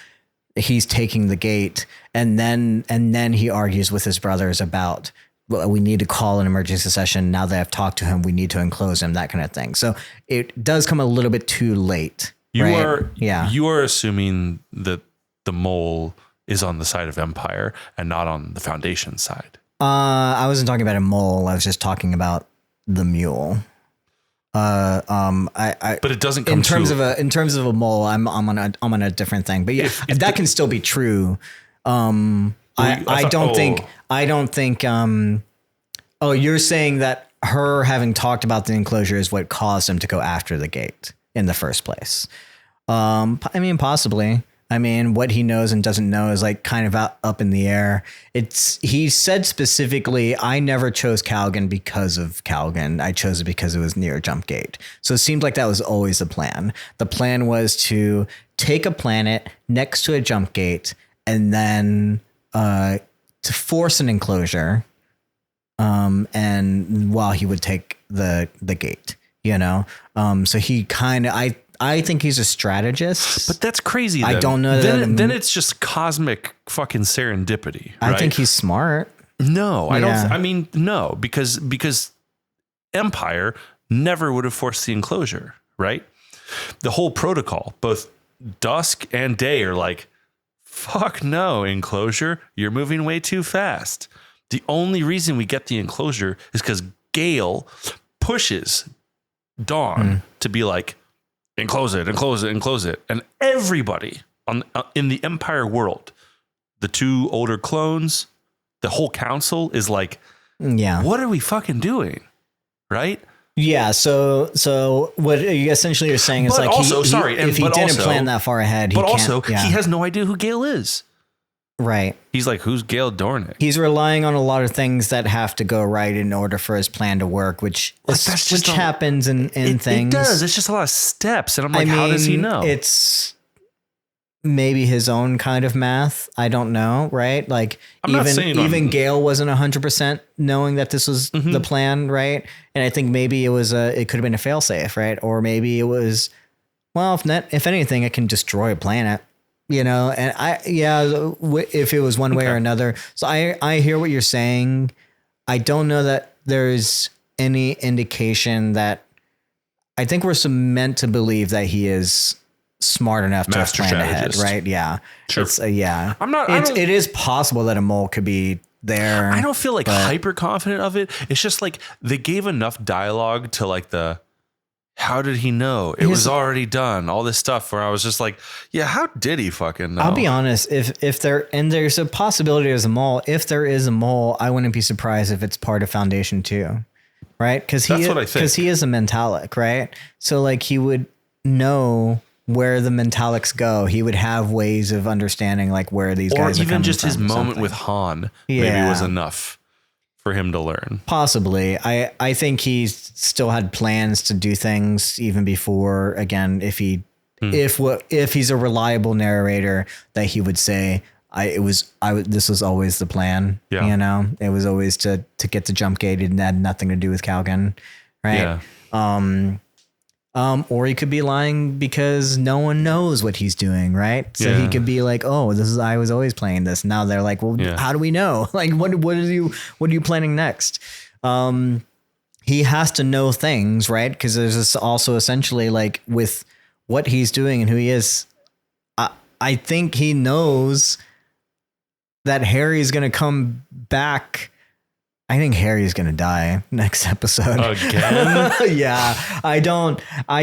He's taking the gate and then he argues with his brothers about, well, we need to call an emergency session. Now that I've talked to him, we need to enclose him, that kind of thing. So it does come a little bit too late. You right? are assuming that the mole is on the side of Empire and not on the Foundation side. I wasn't talking about a mole. I was just talking about the mule. But it doesn't come in terms of a mole. I'm on a different thing. But yeah, that can still be true. I don't think. Oh, you're saying that her having talked about the enclosure is what caused him to go after the gate in the first place. I mean, possibly. I mean, what he knows and doesn't know is like kind of up in the air. He said specifically, I never chose Calgon because of Calgon. I chose it because it was near a jump gate. So it seemed like that was always the plan. The plan was to take a planet next to a jump gate and then to force an enclosure. And while he would take the gate, you know? So he kind of, I think he's a strategist. But that's crazy. I don't know. Then it's just cosmic fucking serendipity. Right? I think he's smart. No, I don't. I mean, no, because Empire never would have forced the enclosure, right? The whole protocol, both Dusk and Day are like, fuck no, enclosure. You're moving way too fast. The only reason we get the enclosure is because Gaal pushes Dawn to be like, enclose it. And everybody in the Empire world, the 2 older clones, the whole council is like, what are we fucking doing? Right? Yeah. So what essentially you're saying is but like, also, if he didn't plan that far ahead, he has no idea who Gaal is. Right. He's like, who's Gaal Dornick? He's relying on a lot of things that have to go right in order for his plan to work, which happens in things. It does. It's just a lot of steps. And I'm like, how does he know? It's maybe his own kind of math. I don't know. Right. Like even Gaal wasn't 100% knowing that this was the plan. Right. And I think maybe it could have been a failsafe. Right. Or maybe it was, well, if anything, it can destroy a planet. you know, and if it was one way or another. So I hear what you're saying. I don't know that there's any indication that I think we're meant to believe that he is smart enough to have planned ahead, right? Yeah. Sure. It's, it is possible that a mole could be there. I don't feel like hyper confident of it. It's just like they gave enough dialogue to like how did he know? It was already done. All this stuff where I was just like, yeah, how did he fucking know? I'll be honest. If there's a possibility there's a mole. If there is a mole, I wouldn't be surprised if it's part of Foundation 2, right? Because he is a mentalic, right? So like he would know where the mentalics go. He would have ways of understanding like where these guys are coming from. Or even just his moment with Han maybe was enough for him to learn. Possibly. I think he still had plans to do things even before, again, if he's a reliable narrator, that he would say, this was always the plan. Yeah. You know, it was always to get the jump gate and had nothing to do with Calgon. Right. Yeah. Or he could be lying because no one knows what he's doing, right? So he could be like, "Oh, I was always playing this." Now they're like, "Well, how do we know? Like, what are you planning next?" He has to know things, right? Because there's this also essentially like with what he's doing and who he is. I think he knows that Harry's going to come back. I think Harry's going to die next episode. Again? Yeah. I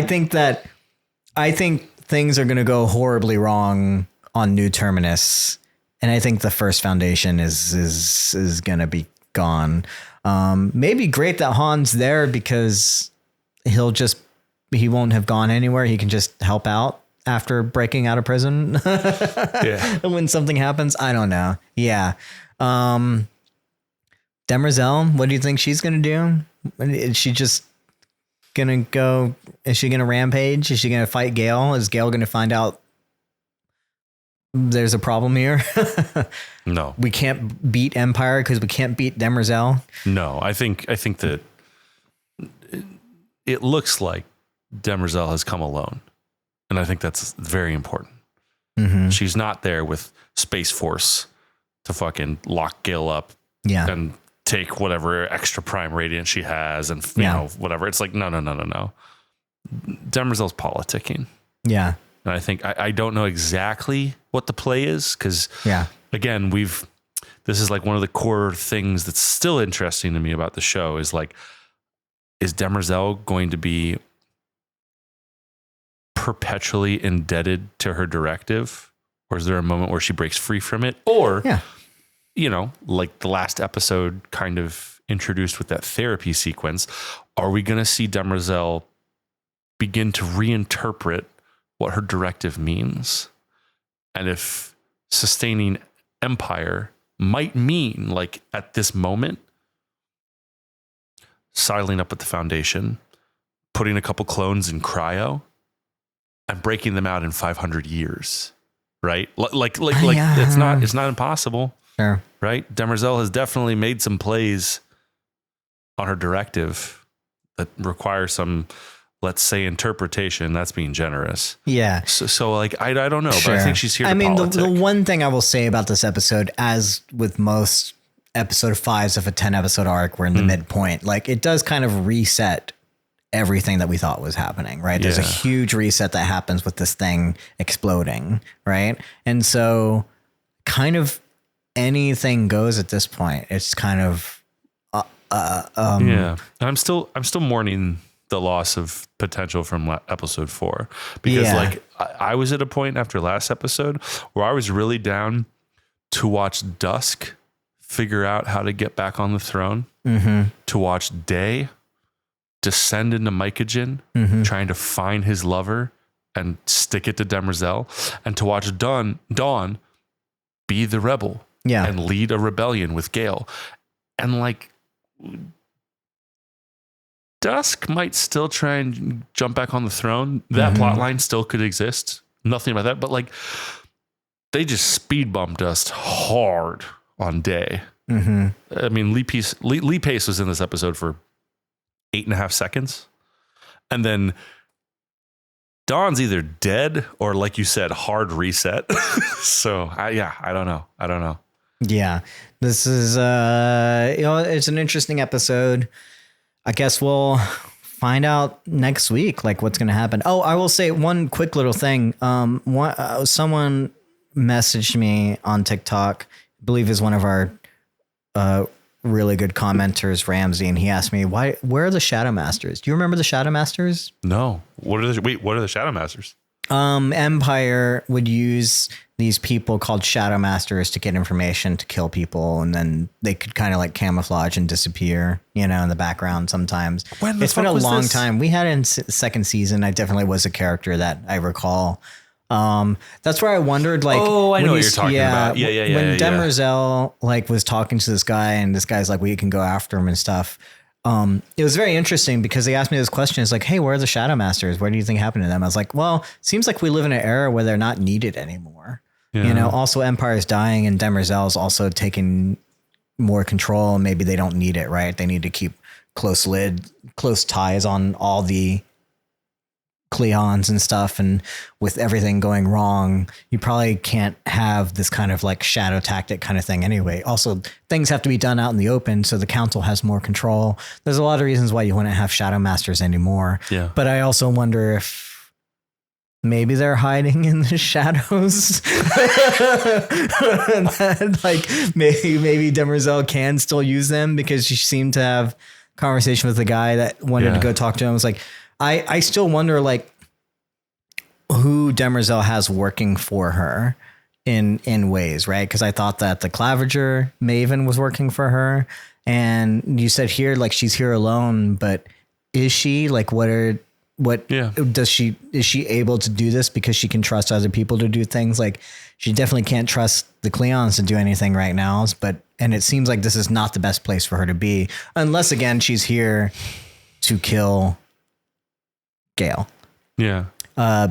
think things are going to go horribly wrong on New Terminus. And I think the first Foundation is going to be gone. Maybe great that Han's there because he won't have gone anywhere. He can just help out after breaking out of prison. When something happens. I don't know. Yeah. Demerzel, what do you think she's going to do? Is she just going to go? Is she going to rampage? Is she going to fight Gaal? Is Gaal going to find out there's a problem here? No. We can't beat Empire because we can't beat Demerzel? No, I think that it looks like Demerzel has come alone. And I think that's very important. Mm-hmm. She's not there with Space Force to fucking lock Gaal up. Yeah. And take whatever extra prime radiance she has and you know whatever. It's like no. Demerzel's politicking. Yeah. And I think I don't know exactly what the play is because again this is like one of the core things that's still interesting to me about the show is like, is Demerzel going to be perpetually indebted to her directive, or is there a moment where she breaks free from it, or you know, like the last episode kind of introduced with that therapy sequence, are we going to see Demerzel begin to reinterpret what her directive means? And if sustaining Empire might mean, like at this moment, sidling up at the Foundation, putting a couple clones in cryo, and breaking them out in 500 years, right? It's not impossible. Sure. Right? Demerzel has definitely made some plays on her directive that require some, let's say, interpretation. That's being generous. Yeah. So like, I don't know, but I think she's here to politic. The one thing I will say about this episode, as with most episode 5s of a 10-episode arc, we're in the midpoint, like it does kind of reset everything that we thought was happening, right? There's a huge reset that happens with this thing exploding, right? And so kind of anything goes at this point. It's kind of I'm still mourning the loss of potential from episode 4 because like I was at a point after last episode where I was really down to watch Dusk figure out how to get back on the throne, to watch Day descend into Mycogen, trying to find his lover and stick it to Demerzel, and to watch Dawn be the rebel. Yeah. And lead a rebellion with Gaal. And like Dusk might still try and jump back on the throne. That plot line still could exist. Nothing about that. But like they just speed bumped us hard on Day. I mean, Lee Pace was in this episode for 8.5 seconds. And then Dawn's either dead or, like you said, hard reset. So I don't know. Yeah, this is it's an interesting episode. I guess we'll find out next week, like what's going to happen. Oh, I will say one quick little thing. Someone messaged me on TikTok, I believe is one of our really good commenters, Ramsey, and he asked me, where are the Shadow Masters? Do you remember the Shadow Masters? No. What are the Shadow Masters? Empire would use these people called Shadow Masters to get information to kill people, and then they could kind of like camouflage and disappear, in the background sometimes. It's been a long time. We had it in second season. I definitely was a character that I recall. That's where I wondered, like, oh, I know what you're talking about. Yeah. When Demerzel like was talking to this guy, and this guy's like, we can go after him and stuff. It was very interesting because they asked me this question. It's like, hey, where are the Shadow Masters? What do you think happened to them? I was like, well, seems like we live in an era where they're not needed anymore. Yeah. Also Empire is dying, and Demerzel is also taking more control. Maybe they don't need it, right? They need to keep close ties on all the Cleons and stuff, and with everything going wrong, you probably can't have this kind of like shadow tactic kind of thing anyway. Also, things have to be done out in the open, so the council has more control. There's a lot of reasons why you wouldn't have Shadow Masters anymore. Yeah. But I also wonder if maybe they're hiding in the shadows. Like maybe Demerzel can still use them, because she seemed to have conversation with the guy that wanted to go talk to him. It was like, I still wonder, like, who Demerzel has working for her in ways, right? Because I thought that the Claviger Maven was working for her, and you said here, like, she's here alone, but is she, like, is she able to do this because she can trust other people to do things? Like, she definitely can't trust the Cleons to do anything right now, and it seems like this is not the best place for her to be, unless again she's here to kill Gaal. Yeah.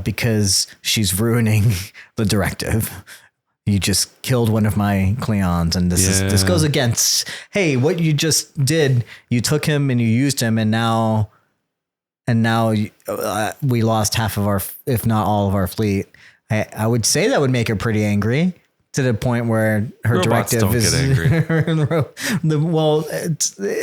Because she's ruining the directive. You just killed one of my Cleons, and this goes against, hey, what you just did, you took him and you used him, and now we lost half of our, if not all of our fleet. I would say that would make her pretty angry, to the point where her Robots directive don't is get angry.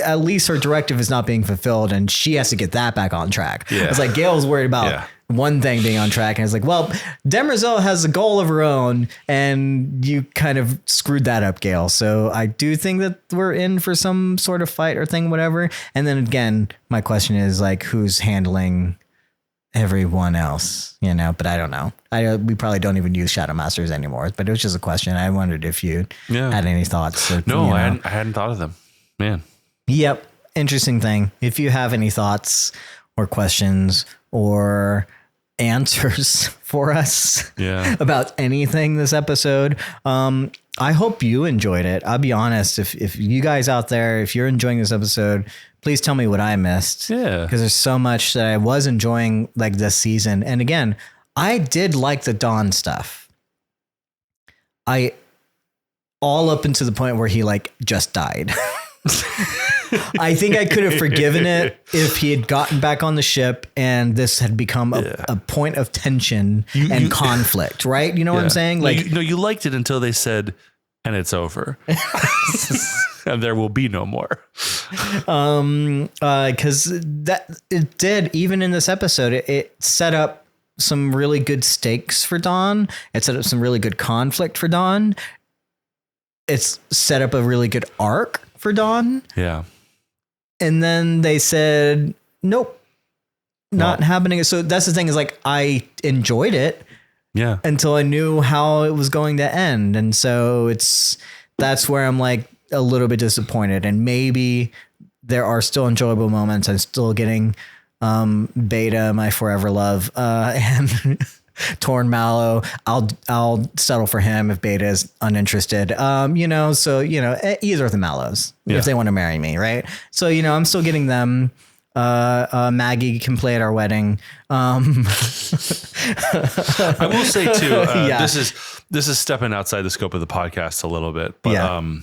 At least her directive is not being fulfilled, and she has to get that back on track. Yeah. It's like Gale's worried about one thing being on track, and it's like, well, Demerzel has a goal of her own, and you kind of screwed that up, Gaal. So I do think that we're in for some sort of fight or thing, whatever. And then again, my question is, like, who's handling everyone else, but I don't know. We probably don't even use Shadow Masters anymore, but it was just a question. I wondered if you had any thoughts. No, I hadn't thought of them, man. Yep. Interesting thing. If you have any thoughts or questions or answers for us about anything this episode, I hope you enjoyed it. I'll be honest. If you guys out there, if you're enjoying this episode, please tell me what I missed. Yeah. Because there's so much that I was enjoying, like, this season. And again, I did like the Dawn stuff. All up until the point where he, like, just died. I think I could have forgiven it if he had gotten back on the ship and this had become a point of tension and conflict, right? You know what I'm saying? Like, you liked it until they said, and it's over. And there will be no more. Because that it did, even in this episode, it set up some really good stakes for Dawn. It set up some really good conflict for Dawn. It's set up a really good arc for Dawn. Yeah. And then they said, nope, not happening. So that's the thing, is like, I enjoyed it. Yeah. Until I knew how it was going to end. And so that's where I'm like a little bit disappointed. And maybe there are still enjoyable moments. I'm still getting Beta, my forever love, and Torn Mallow. I'll settle for him if Beta is uninterested. So either of the Mallows if they want to marry me, right? So I'm still getting them. Maggie can play at our wedding. I will say too, this is stepping outside the scope of the podcast a little bit, but I'm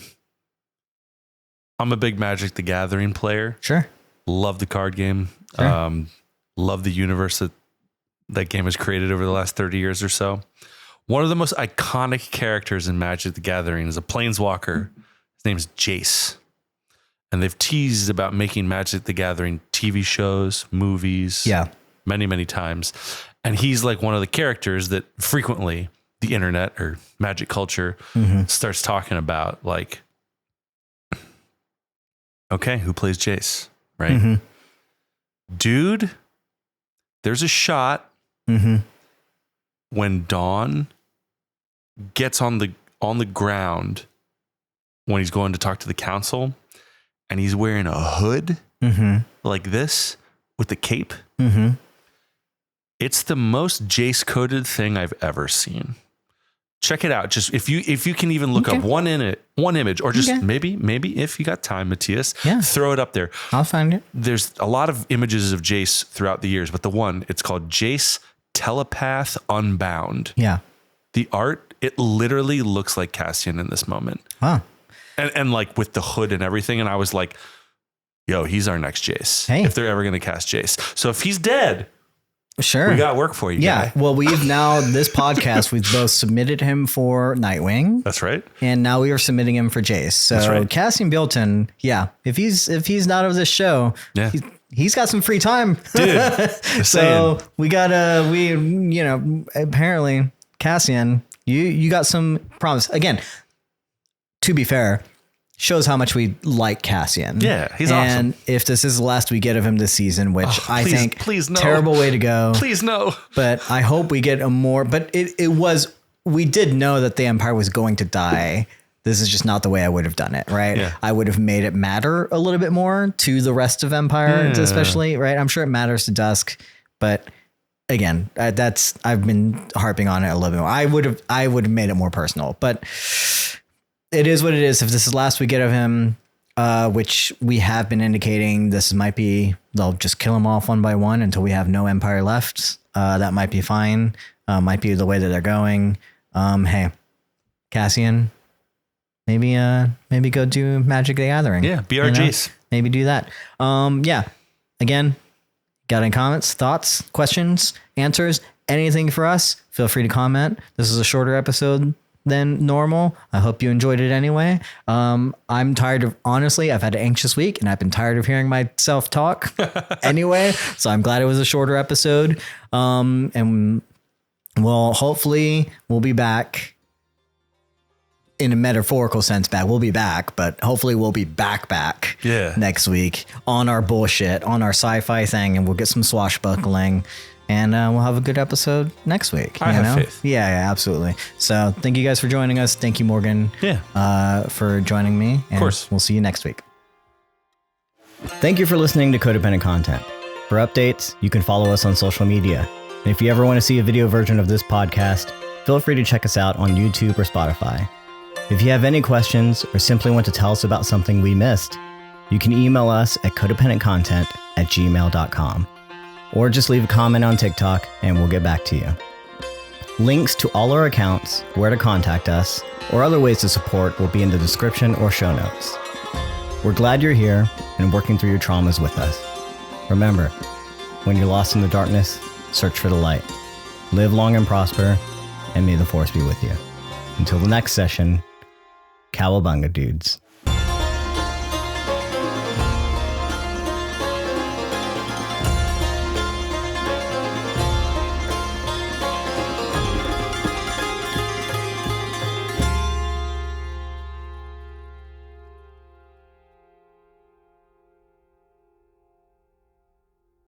a big Magic the Gathering player. Sure. Love the card game. Sure. Love the universe that that game was created over the last 30 years or so. One of the most iconic characters in Magic the Gathering is a planeswalker. His name's Jace. And they've teased about making Magic the Gathering TV shows, movies, many, many times. And he's like one of the characters that frequently the internet or Magic culture starts talking about, like, okay, who plays Jace, right? Dude, there's a shot when Dawn gets on the ground when he's going to talk to the council, and he's wearing a hood like this with the cape. It's the most Jace coded thing I've ever seen. Check it out. Just if you can even look up one image, or just maybe if you got time, Mattias, throw it up there. I'll find it. There's a lot of images of Jace throughout the years, but the one, it's called Jace Telepath Unbound. Yeah. The art, it literally looks like Cassian in this moment. Wow. And like with the hood and everything. And I was like, yo, he's our next Jace. Hey. If they're ever going to cast Jace. So if he's dead, sure, we got work for you. Yeah. Guy. Well, we've now, this podcast, we've both submitted him for Nightwing. That's right. And now we are submitting him for Jace. So That's right. Cassian Bilton, if he's not of this show, he's got some free time. Dude. So apparently Cassian, you got some promise. Again, to be fair, shows how much we like Cassian. Yeah, he's awesome. And if this is the last we get of him this season, which I think please no. Terrible way to go. Please no. But I hope we get a more, but we did know that the Empire was going to die. This is just not the way I would have done it, right? Yeah. I would have made it matter a little bit more to the rest of Empire, especially, right? I'm sure it matters to Dusk, but again, I've been harping on it a little bit more. I would have made it more personal, but it is what it is. If this is the last we get of him, which we have been indicating, this might be, they'll just kill him off one by one until we have no Empire left. That might be fine. Might be the way that they're going. Hey, Cassian, maybe go do Magic the Gathering. Yeah, be our Jace. Maybe do that. Again, got any comments, thoughts, questions, answers, anything for us? Feel free to comment. This is a shorter episode than normal. I hope you enjoyed it anyway. I'm tired of, honestly, I've had an anxious week and I've been tired of hearing myself talk anyway. So I'm glad it was a shorter episode. And hopefully we'll be back in a metaphorical sense back. We'll be back, but hopefully we'll be back next week on our bullshit, on our sci-fi thing, and we'll get some swashbuckling. And we'll have a good episode next week. I have faith. Yeah, absolutely. So thank you guys for joining us. Thank you, Morgan, for joining me. And of course. We'll see you next week. Thank you for listening to Codependent Content. For updates, you can follow us on social media. And if you ever want to see a video version of this podcast, feel free to check us out on YouTube or Spotify. If you have any questions or simply want to tell us about something we missed, you can email us at codependentcontent@gmail.com. Or just leave a comment on TikTok and we'll get back to you. Links to all our accounts, where to contact us, or other ways to support will be in the description or show notes. We're glad you're here and working through your traumas with us. Remember, when you're lost in the darkness, search for the light. Live long and prosper, and may the force be with you. Until the next session, cowabunga, dudes.